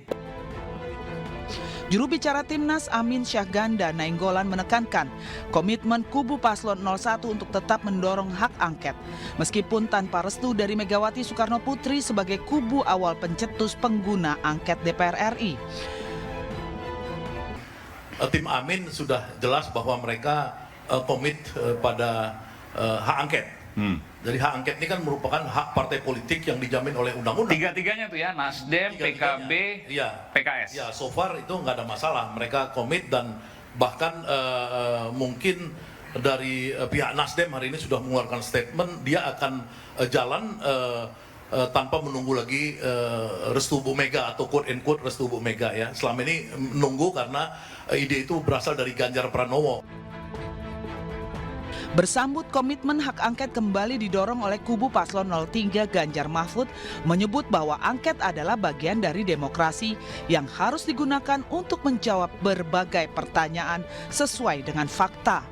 Juru bicara Timnas Amin Syahganda Nainggolan menekankan komitmen kubu Paslon 01 untuk tetap mendorong hak angket. Meskipun tanpa restu dari Megawati Soekarno Putri sebagai kubu awal pencetus pengguna angket DPR RI. Tim Amin sudah jelas bahwa mereka komit pada hak angket. Jadi hak angket ini kan merupakan hak partai politik yang dijamin oleh undang-undang. Tiga-tiganya tuh ya, Nasdem, PKB, ya, PKS. Ya, so far itu nggak ada masalah. Mereka komit dan bahkan mungkin dari pihak Nasdem hari ini sudah mengeluarkan statement dia akan jalan tanpa menunggu lagi restu Bu Mega atau quote and quote restu Bu Mega ya. Selama ini menunggu karena ide itu berasal dari Ganjar Pranowo. Bersambut komitmen hak angket kembali didorong oleh kubu Paslon 03 Ganjar Mahfud menyebut bahwa angket adalah bagian dari demokrasi yang harus digunakan untuk menjawab berbagai pertanyaan sesuai dengan fakta.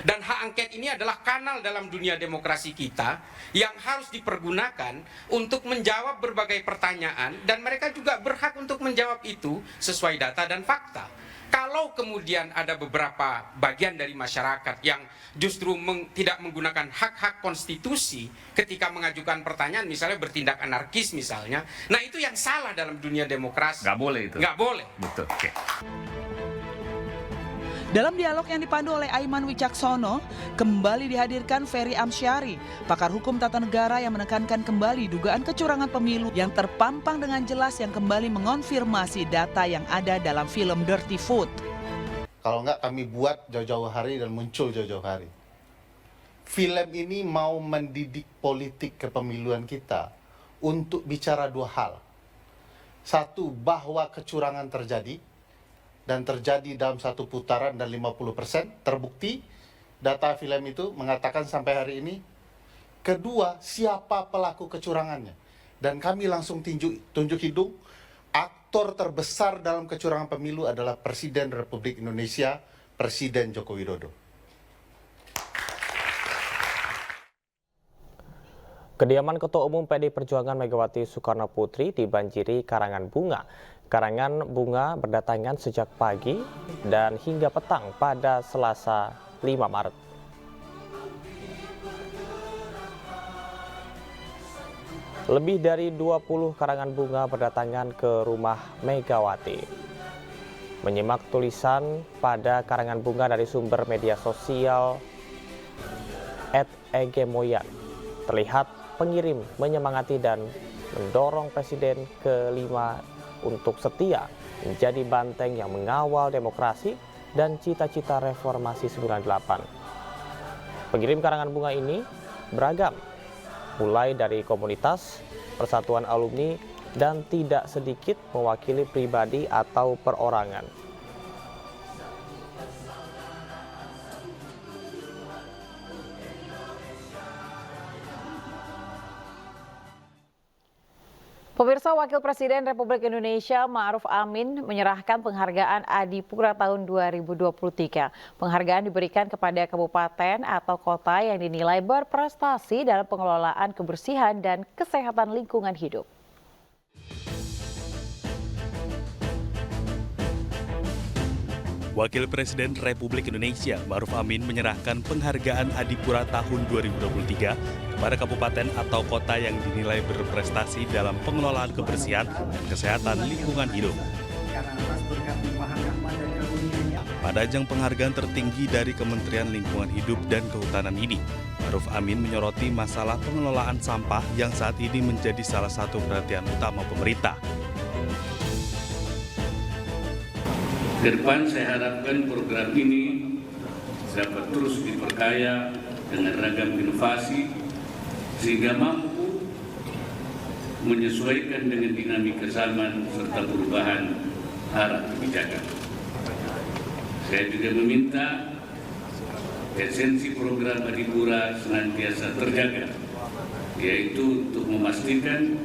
Dan hak angket ini adalah kanal dalam dunia demokrasi kita yang harus dipergunakan untuk menjawab berbagai pertanyaan dan mereka juga berhak untuk menjawab itu sesuai data dan fakta. Kalau kemudian ada beberapa bagian dari masyarakat yang justru tidak menggunakan hak-hak konstitusi ketika mengajukan pertanyaan, misalnya bertindak anarkis misalnya, nah itu yang salah dalam dunia demokrasi. Nggak boleh itu? Nggak boleh. Betul, oke. Dalam dialog yang dipandu oleh Aiman Wicaksono, kembali dihadirkan Ferry Amsyari, pakar hukum tata negara yang menekankan kembali dugaan kecurangan pemilu yang terpampang dengan jelas yang kembali mengonfirmasi data yang ada dalam film Dirty Food. Kalau nggak kami buat jauh-jauh hari dan muncul jauh-jauh hari. Film ini mau mendidik politik kepemiluan kita untuk bicara dua hal. Satu, bahwa kecurangan terjadi. Dan terjadi dalam satu putaran dan 50% terbukti data film itu mengatakan sampai hari ini. Kedua, siapa pelaku kecurangannya. Dan kami langsung tunjuk hidung, aktor terbesar dalam kecurangan pemilu adalah Presiden Republik Indonesia, Presiden Joko Widodo. Kediaman Ketua Umum PD Perjuangan Megawati Soekarno Putri dibanjiri karangan bunga. Karangan bunga berdatangan sejak pagi dan hingga petang pada Selasa 5 Maret. Lebih dari 20 karangan bunga berdatangan ke rumah Megawati. Menyimak tulisan pada karangan bunga dari sumber media sosial @egemoyan, terlihat pengirim menyemangati dan mendorong Presiden ke-5 untuk setia menjadi banteng yang mengawal demokrasi dan cita-cita reformasi 98. Pengirim karangan bunga ini beragam, mulai dari komunitas, persatuan alumni, dan tidak sedikit mewakili pribadi atau perorangan. Pemirsa, Wakil Presiden Republik Indonesia Ma'ruf Amin menyerahkan penghargaan Adipura tahun 2023. Penghargaan diberikan kepada kabupaten atau kota yang dinilai berprestasi dalam pengelolaan kebersihan dan kesehatan lingkungan hidup. Wakil Presiden Republik Indonesia Ma'ruf Amin menyerahkan penghargaan Adipura tahun 2023 kepada kabupaten atau kota yang dinilai berprestasi dalam pengelolaan kebersihan dan kesehatan lingkungan hidup. Pada ajang penghargaan tertinggi dari Kementerian Lingkungan Hidup dan Kehutanan ini, Ma'ruf Amin menyoroti masalah pengelolaan sampah yang saat ini menjadi salah satu perhatian utama pemerintah. Ke depan saya harapkan program ini dapat terus diperkaya dengan ragam inovasi sehingga mampu menyesuaikan dengan dinamika zaman serta perubahan arah kebijakan. Saya juga meminta esensi program Adipura senantiasa terjaga, yaitu untuk memastikan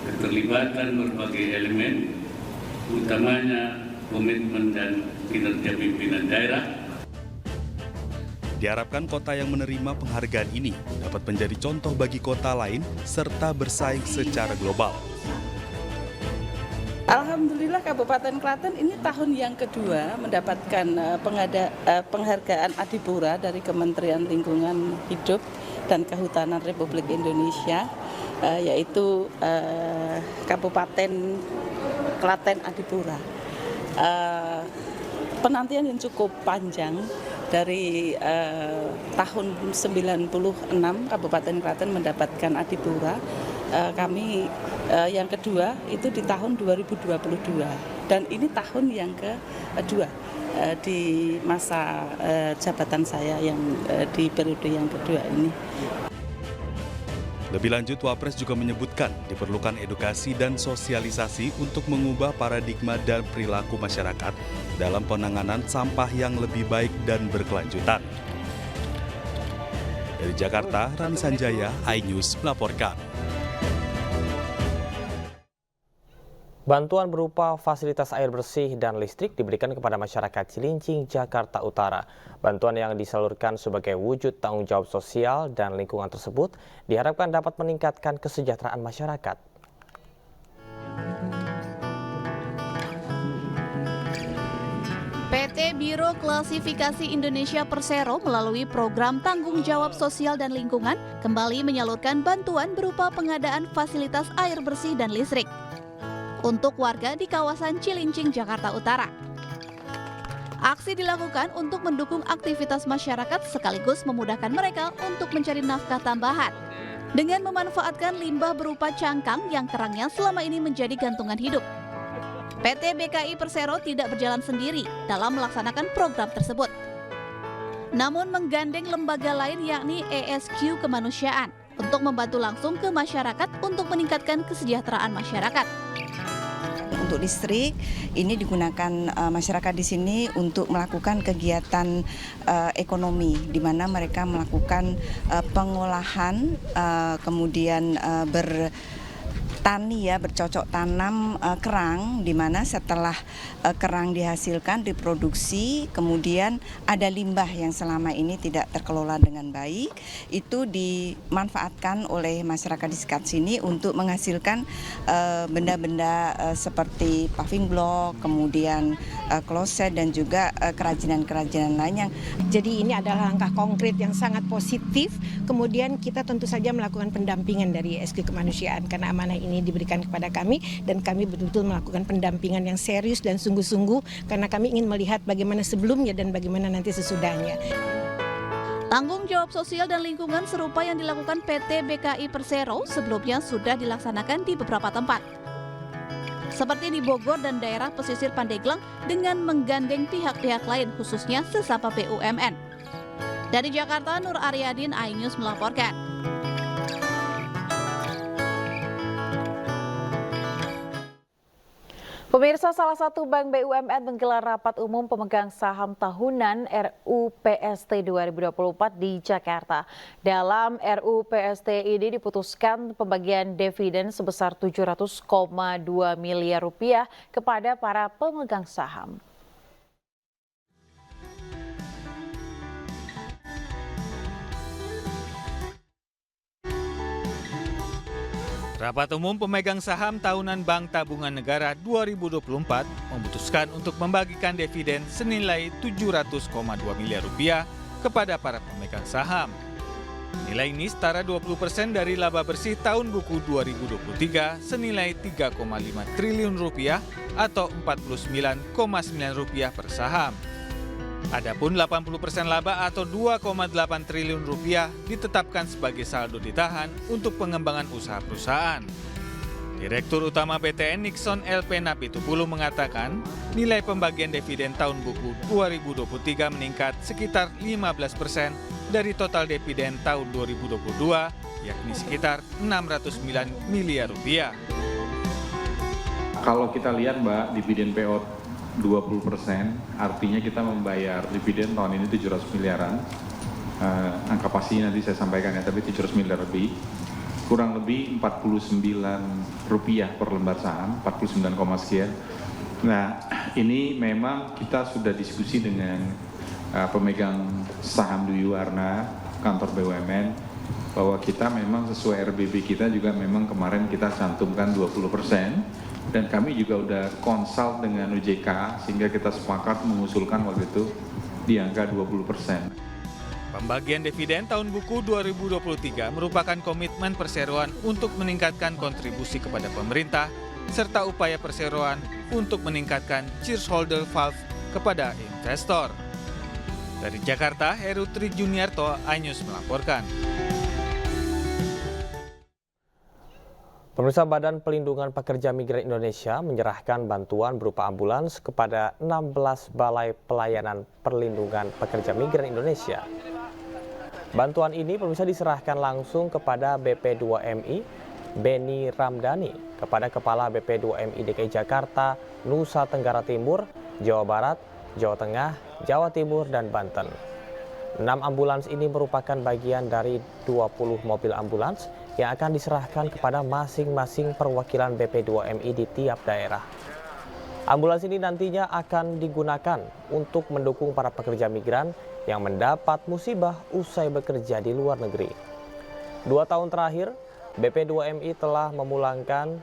keterlibatan berbagai elemen, utamanya komitmen dan kinerja pimpinan daerah. Diharapkan kota yang menerima penghargaan ini dapat menjadi contoh bagi kota lain serta bersaing secara global. Alhamdulillah Kabupaten Klaten ini tahun yang kedua mendapatkan penghargaan Adipura dari Kementerian Lingkungan Hidup dan Kehutanan Republik Indonesia, yaitu Kabupaten Klaten Adipura. Penantian yang cukup panjang dari tahun 96 Kabupaten Klaten mendapatkan Adipura. Kami yang kedua itu di tahun 2022 dan ini tahun yang kedua di masa jabatan saya yang di periode yang kedua ini. Lebih lanjut, Wapres juga menyebutkan diperlukan edukasi dan sosialisasi untuk mengubah paradigma dan perilaku masyarakat dalam penanganan sampah yang lebih baik dan berkelanjutan. Dari Jakarta, Rani Sanjaya, iNews melaporkan. Bantuan berupa fasilitas air bersih dan listrik diberikan kepada masyarakat Cilincing, Jakarta Utara. Bantuan yang disalurkan sebagai wujud tanggung jawab sosial dan lingkungan tersebut diharapkan dapat meningkatkan kesejahteraan masyarakat. PT Biro Klasifikasi Indonesia Persero melalui program Tanggung Jawab Sosial dan Lingkungan kembali menyalurkan bantuan berupa pengadaan fasilitas air bersih dan listrik untuk warga di kawasan Cilincing, Jakarta Utara. Aksi dilakukan untuk mendukung aktivitas masyarakat sekaligus memudahkan mereka untuk mencari nafkah tambahan dengan memanfaatkan limbah berupa cangkang yang kerangnya selama ini menjadi gantungan hidup. PT BKI Persero tidak berjalan sendiri dalam melaksanakan program tersebut, namun menggandeng lembaga lain yakni ESQ Kemanusiaan untuk membantu langsung ke masyarakat untuk meningkatkan kesejahteraan masyarakat. Untuk listrik ini digunakan masyarakat di sini untuk melakukan kegiatan ekonomi, di mana mereka melakukan pengolahan, kemudian bertani ya, bercocok tanam kerang, di mana setelah kerang dihasilkan, diproduksi, kemudian ada limbah yang selama ini tidak terkelola dengan baik, itu dimanfaatkan oleh masyarakat di sekitar sini untuk menghasilkan benda-benda seperti paving block, kemudian kloset dan juga kerajinan-kerajinan lainnya. Jadi ini adalah langkah konkret yang sangat positif. Kemudian kita tentu saja melakukan pendampingan dari ESQ Kemanusiaan karena amanah ini diberikan kepada kami dan kami betul-betul melakukan pendampingan yang serius dan sungguh-sungguh karena kami ingin melihat bagaimana sebelumnya dan bagaimana nanti sesudahnya. Tanggung jawab sosial dan lingkungan serupa yang dilakukan PT BKI Persero sebelumnya sudah dilaksanakan di beberapa tempat, seperti di Bogor dan daerah pesisir Pandeglang dengan menggandeng pihak-pihak lain khususnya sesama BUMN. Dari Jakarta, Nur Aryadin, iNews melaporkan. Pemirsa, salah satu bank BUMN menggelar rapat umum pemegang saham tahunan RUPST 2024 di Jakarta. Dalam RUPST ini diputuskan pembagian dividen sebesar 700,2 miliar rupiah kepada para pemegang saham. Rapat Umum Pemegang Saham Tahunan Bank Tabungan Negara 2024 memutuskan untuk membagikan dividen senilai 700,2 miliar rupiah kepada para pemegang saham. Nilai ini setara 20% dari laba bersih tahun buku 2023 senilai 3,5 triliun rupiah atau 49,9 rupiah per saham. Adapun 80% laba atau 2,8 triliun rupiah ditetapkan sebagai saldo ditahan untuk pengembangan usaha perusahaan. Direktur Utama BTN Nixon LP Napitupulu mengatakan nilai pembagian dividen tahun buku 2023 meningkat sekitar 15% dari total dividen tahun 2022 yakni sekitar 609 miliar rupiah. Kalau kita lihat Mbak, dividen payout 20%, artinya kita membayar dividen tahun ini 700 miliaran. Angka pastinya nanti saya sampaikan ya, tapi 700 miliar lebih. Kurang lebih Rp49 per lembar saham, 49, sekian. Nah, ini memang kita sudah diskusi dengan pemegang saham Dwi Warna, kantor BUMN, bahwa kita memang sesuai RBB kita juga memang kemarin kita cantumkan 20%, dan kami juga udah konsult dengan OJK sehingga kita sepakat mengusulkan waktu itu di angka 20%. Pembagian dividen tahun buku 2023 merupakan komitmen perseroan untuk meningkatkan kontribusi kepada pemerintah serta upaya perseroan untuk meningkatkan shareholder value kepada investor. Dari Jakarta, Heru Tri Juniarto, iNews melaporkan. Pemirsa, Badan Pelindungan Pekerja Migran Indonesia menyerahkan bantuan berupa ambulans kepada 16 balai pelayanan perlindungan pekerja migran Indonesia. Bantuan ini pemirsa diserahkan langsung kepada BP2MI Beni Ramdhani, kepada Kepala BP2MI DKI Jakarta, Nusa Tenggara Timur, Jawa Barat, Jawa Tengah, Jawa Timur, dan Banten. 6 ambulans ini merupakan bagian dari 20 mobil ambulans yang akan diserahkan kepada masing-masing perwakilan BP2MI di tiap daerah. Ambulans ini nantinya akan digunakan untuk mendukung para pekerja migran yang mendapat musibah usai bekerja di luar negeri. 2 tahun terakhir, BP2MI telah memulangkan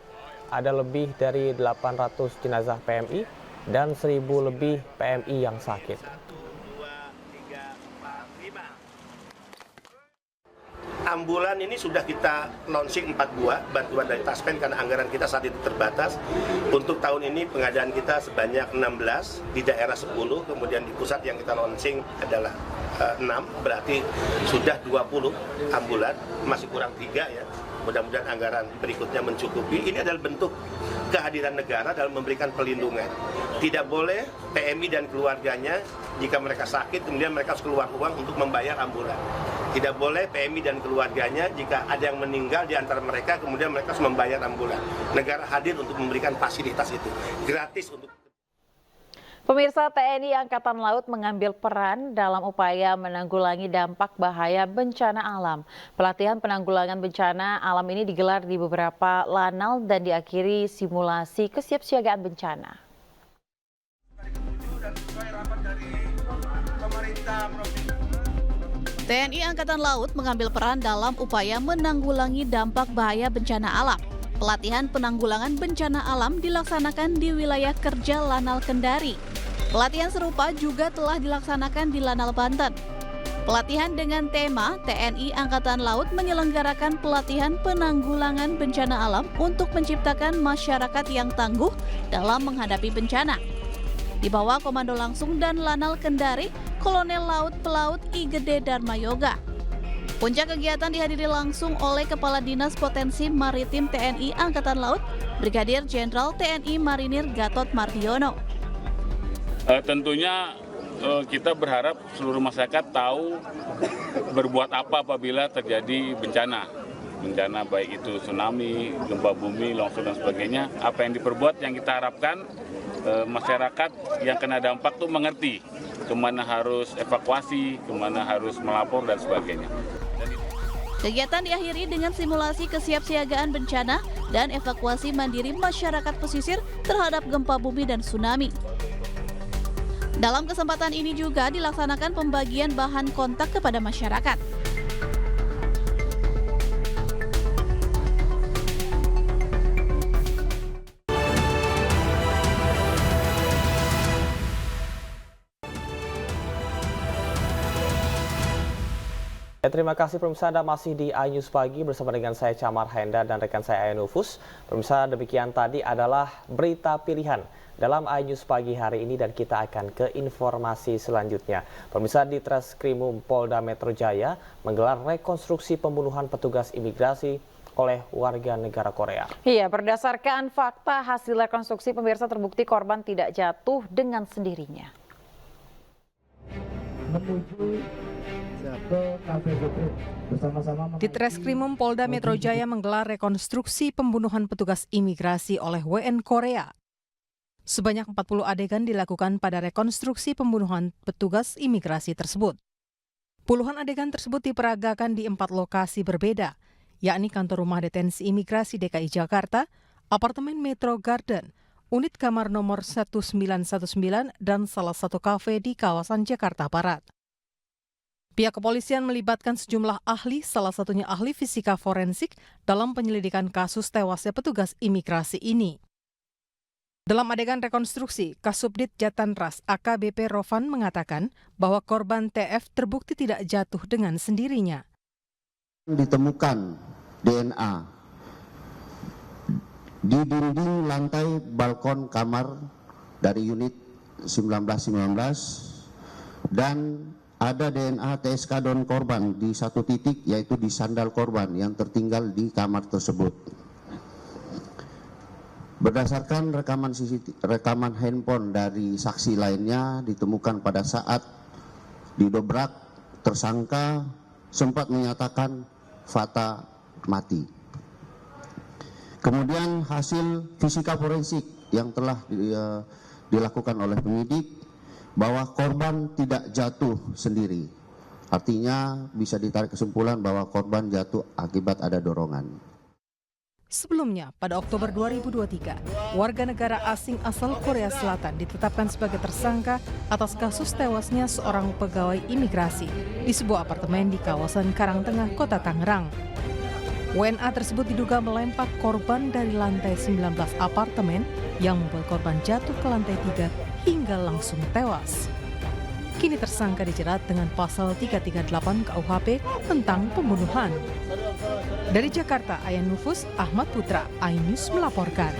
ada lebih dari 800 jenazah PMI dan 1.000 lebih PMI yang sakit. Ambulan ini sudah kita launching 4 buah, bantuan dari Taspen karena anggaran kita saat itu terbatas. Untuk tahun ini pengadaan kita sebanyak 16, di daerah 10, kemudian di pusat yang kita launching adalah 6, berarti sudah 20 ambulan, masih kurang 3 ya. Mudah-mudahan anggaran berikutnya mencukupi. Ini adalah bentuk kehadiran negara dalam memberikan perlindungan. Tidak boleh PMI dan keluarganya jika mereka sakit kemudian mereka harus keluar uang untuk membayar ambulan. Tidak boleh PMI dan keluarganya jika ada yang meninggal di antara mereka kemudian mereka harus membayar ambulan. Negara hadir untuk memberikan fasilitas itu, gratis untuk. Pemirsa, TNI Angkatan Laut mengambil peran dalam upaya menanggulangi dampak bahaya bencana alam. Pelatihan penanggulangan bencana alam ini digelar di beberapa lanal dan diakhiri simulasi kesiapsiagaan bencana. TNI Angkatan Laut mengambil peran dalam upaya menanggulangi dampak bahaya bencana alam. Pelatihan penanggulangan bencana alam dilaksanakan di wilayah kerja Lanal Kendari. Pelatihan serupa juga telah dilaksanakan di Lanal Banten. Pelatihan dengan tema TNI Angkatan Laut menyelenggarakan pelatihan penanggulangan bencana alam untuk menciptakan masyarakat yang tangguh dalam menghadapi bencana. Di bawah komando langsung dan Lanal Kendari, Kolonel Laut Pelaut I Gede Dharma Yoga. Puncak kegiatan dihadiri langsung oleh Kepala Dinas Potensi Maritim TNI Angkatan Laut, Brigadir Jenderal TNI Marinir Gatot Mardiono. Tentunya kita berharap seluruh masyarakat tahu berbuat apa apabila terjadi bencana. Bencana baik itu tsunami, gempa bumi, longsor dan sebagainya. Apa yang diperbuat yang kita harapkan masyarakat yang kena dampak tuh mengerti kemana harus evakuasi, kemana harus melapor dan sebagainya. Kegiatan diakhiri dengan simulasi kesiapsiagaan bencana dan evakuasi mandiri masyarakat pesisir terhadap gempa bumi dan tsunami. Dalam kesempatan ini juga dilaksanakan pembagian bahan kontak kepada masyarakat. Terima kasih pemirsa, Anda masih di iNews Pagi bersama dengan saya Camar Henda dan rekan saya Ayan Nufus. Pemirsa, demikian tadi adalah berita pilihan dalam iNews Pagi hari ini dan kita akan ke informasi selanjutnya. Pemirsa, di Treskrimum Polda Metro Jaya menggelar rekonstruksi pembunuhan petugas imigrasi oleh warga negara Korea. Iya, berdasarkan fakta hasil rekonstruksi, pemirsa, terbukti korban tidak jatuh dengan sendirinya. Di Treskrimum Polda Metro Jaya menggelar rekonstruksi pembunuhan petugas imigrasi oleh WN Korea. Sebanyak 40 adegan dilakukan pada rekonstruksi pembunuhan petugas imigrasi tersebut. Puluhan adegan tersebut diperagakan di 4 lokasi berbeda, yakni kantor rumah detensi imigrasi DKI Jakarta, apartemen Metro Garden, unit kamar nomor 1919, dan salah satu kafe di kawasan Jakarta Barat. Pihak kepolisian melibatkan sejumlah ahli, salah satunya ahli fisika forensik, dalam penyelidikan kasus tewasnya petugas imigrasi ini. Dalam adegan rekonstruksi, Kasubdit Jatanras AKBP Rovan mengatakan bahwa korban TF terbukti tidak jatuh dengan sendirinya. Ditemukan DNA di dinding lantai balkon kamar dari unit 1919 dan ada DNA TSK don korban di satu titik, yaitu di sandal korban yang tertinggal di kamar tersebut. Berdasarkan rekaman handphone dari saksi lainnya ditemukan pada saat didobrak, tersangka sempat menyatakan Fata mati. Kemudian hasil fisika forensik yang telah dilakukan oleh penyidik bahwa korban tidak jatuh sendiri. Artinya bisa ditarik kesimpulan bahwa korban jatuh akibat ada dorongan. Sebelumnya, pada Oktober 2023, warga negara asing asal Korea Selatan ditetapkan sebagai tersangka atas kasus tewasnya seorang pegawai imigrasi di sebuah apartemen di kawasan Karangtengah, Kota Tangerang. WNA tersebut diduga melempar korban dari lantai 19 apartemen yang membuat korban jatuh ke lantai 3 hingga langsung tewas. Kini tersangka dijerat dengan pasal 338 KUHP tentang pembunuhan. Dari Jakarta, Ayan Nufus, Ahmad Putra, iNews melaporkan.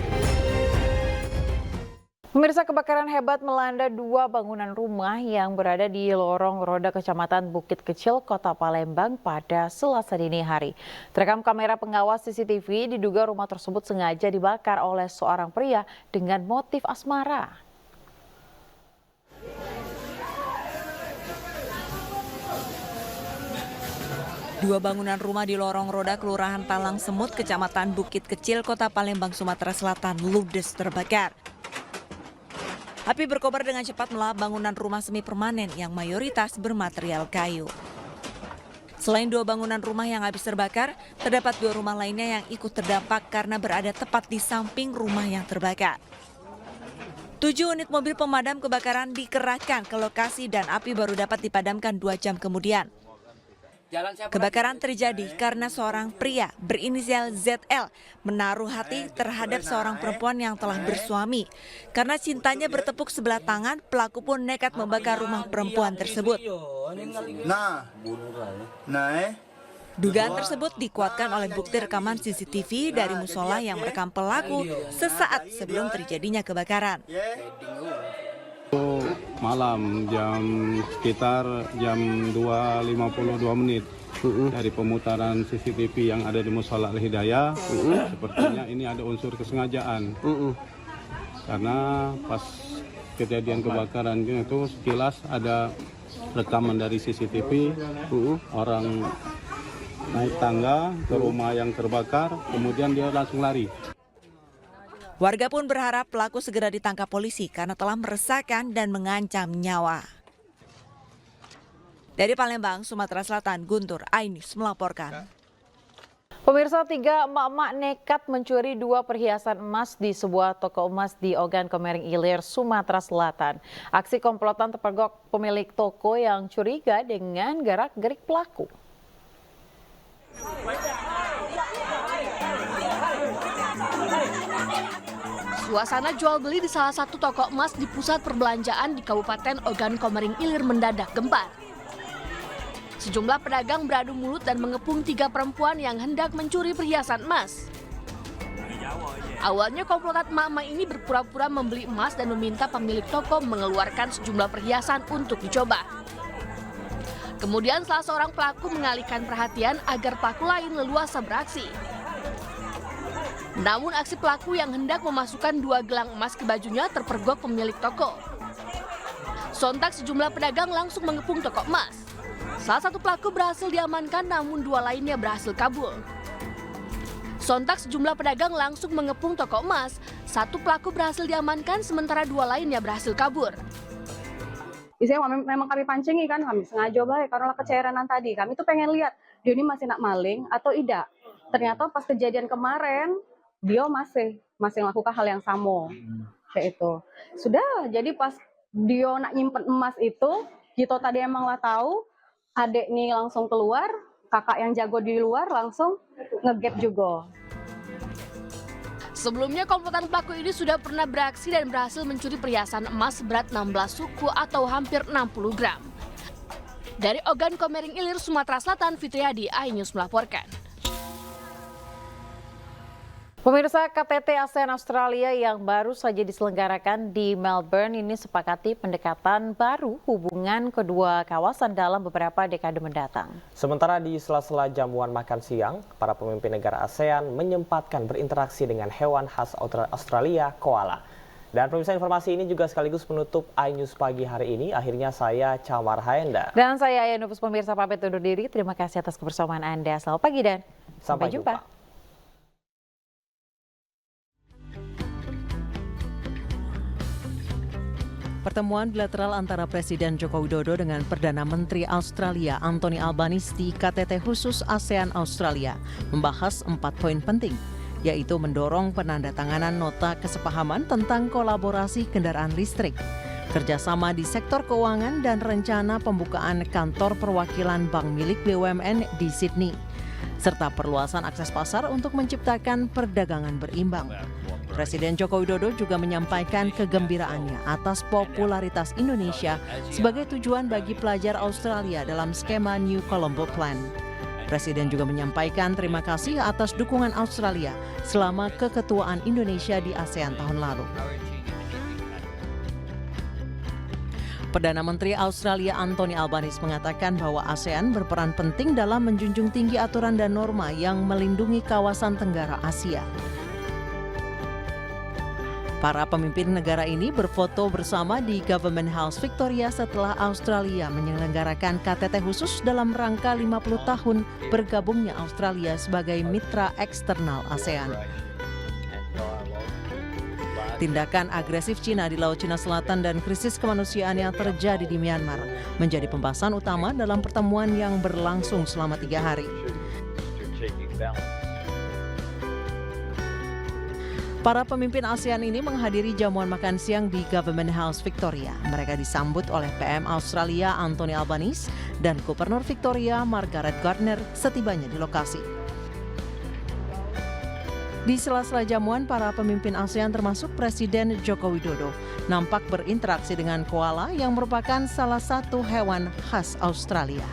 Pemirsa, kebakaran hebat melanda 2 bangunan rumah yang berada di Lorong Roda, Kecamatan Bukit Kecil, Kota Palembang pada Selasa dini hari. Terekam kamera pengawas CCTV, diduga rumah tersebut sengaja dibakar oleh seorang pria dengan motif asmara. Dua bangunan rumah di Lorong Roda, Kelurahan Talang Semut, Kecamatan Bukit Kecil, Kota Palembang, Sumatera Selatan, ludes terbakar. Api berkobar dengan cepat melahap bangunan rumah semi permanen yang mayoritas bermaterial kayu. Selain 2 bangunan rumah yang habis terbakar, terdapat 2 rumah lainnya yang ikut terdampak karena berada tepat di samping rumah yang terbakar. 7 unit mobil pemadam kebakaran dikerahkan ke lokasi dan api baru dapat dipadamkan 2 jam kemudian. Kebakaran terjadi karena seorang pria berinisial ZL menaruh hati terhadap seorang perempuan yang telah bersuami. Karena cintanya bertepuk sebelah tangan, pelaku pun nekat membakar rumah perempuan tersebut. Dugaan tersebut dikuatkan oleh bukti rekaman CCTV dari musola yang merekam pelaku sesaat sebelum terjadinya kebakaran. Malam sekitar jam 2.52 menit dari pemutaran CCTV yang ada di Musola Al-Hidayah, sepertinya ini ada unsur kesengajaan. Karena pas kejadian kebakaran itu sekilas ada rekaman dari CCTV, orang naik tangga ke rumah yang terbakar, kemudian dia langsung lari. Warga pun berharap pelaku segera ditangkap polisi karena telah meresahkan dan mengancam nyawa. Dari Palembang, Sumatera Selatan, Guntur, iNews melaporkan. Pemirsa, 3 emak-emak nekat mencuri 2 perhiasan emas di sebuah toko emas di Ogan Komering Ilir, Sumatera Selatan. Aksi komplotan terpergok pemilik toko yang curiga dengan gerak-gerik pelaku. Suasana jual beli di salah satu toko emas di pusat perbelanjaan di Kabupaten Ogan Komering Ilir mendadak gempar. Sejumlah pedagang beradu mulut dan mengepung 3 perempuan yang hendak mencuri perhiasan emas. Awalnya komplotan emak-emak ini berpura-pura membeli emas dan meminta pemilik toko mengeluarkan sejumlah perhiasan untuk dicoba. Kemudian salah seorang pelaku mengalihkan perhatian agar pelaku lain leluasa beraksi. Namun aksi pelaku yang hendak memasukkan 2 gelang emas ke bajunya terpergok pemilik toko. Sontak sejumlah pedagang langsung mengepung toko emas. Salah satu pelaku berhasil diamankan namun 2 lainnya berhasil kabur. Sontak sejumlah pedagang langsung mengepung toko emas. Satu pelaku berhasil diamankan sementara dua lainnya berhasil kabur. Biasanya memang kami pancingi kan, kami sengaja baik karena kecairan tadi. Kami tuh pengen lihat dia ini masih nak maling atau tidak. Ternyata pas kejadian kemarin dia masih melakukan hal yang sama. Kayak itu. Sudah, jadi pas dia nak nyimpen emas itu, kita tadi emang lah tahu, adik nih langsung keluar, kakak yang jago di luar langsung ngegap juga. Sebelumnya komplotan pelaku ini sudah pernah beraksi dan berhasil mencuri perhiasan emas seberat 16 suku atau hampir 60 gram. Dari Ogan Komering Ilir, Sumatera Selatan, Fitriadi, iNews melaporkan. Pemirsa, KTT ASEAN Australia yang baru saja diselenggarakan di Melbourne ini sepakati pendekatan baru hubungan kedua kawasan dalam beberapa dekade mendatang. Sementara di sela-sela jamuan makan siang, para pemimpin negara ASEAN menyempatkan berinteraksi dengan hewan khas Australia, koala. Dan pemirsa, informasi ini juga sekaligus menutup iNews pagi hari ini. Akhirnya saya Camar Haenda. Dan saya Ayah Nufus, pemirsa pamit undur diri. Terima kasih atas kebersamaan Anda. Selamat pagi dan sampai jumpa. Pertemuan bilateral antara Presiden Joko Widodo dengan Perdana Menteri Australia Anthony Albanese di KTT khusus ASEAN Australia membahas 4 poin penting, yaitu mendorong penandatanganan nota kesepahaman tentang kolaborasi kendaraan listrik, kerjasama di sektor keuangan dan rencana pembukaan kantor perwakilan bank milik BUMN di Sydney, serta perluasan akses pasar untuk menciptakan perdagangan berimbang. Presiden Joko Widodo juga menyampaikan kegembiraannya atas popularitas Indonesia sebagai tujuan bagi pelajar Australia dalam skema New Colombo Plan. Presiden juga menyampaikan terima kasih atas dukungan Australia selama keketuaan Indonesia di ASEAN tahun lalu. Perdana Menteri Australia Anthony Albanese mengatakan bahwa ASEAN berperan penting dalam menjunjung tinggi aturan dan norma yang melindungi kawasan Tenggara Asia. Para pemimpin negara ini berfoto bersama di Government House Victoria setelah Australia menyelenggarakan KTT khusus dalam rangka 50 tahun bergabungnya Australia sebagai mitra eksternal ASEAN. Tindakan agresif Cina di Laut Cina Selatan dan krisis kemanusiaan yang terjadi di Myanmar menjadi pembahasan utama dalam pertemuan yang berlangsung selama 3 hari. Para pemimpin ASEAN ini menghadiri jamuan makan siang di Government House Victoria. Mereka disambut oleh PM Australia Anthony Albanese dan Gubernur Victoria Margaret Gardner setibanya di lokasi. Di sela-sela jamuan, para pemimpin ASEAN termasuk Presiden Joko Widodo nampak berinteraksi dengan koala yang merupakan salah satu hewan khas Australia.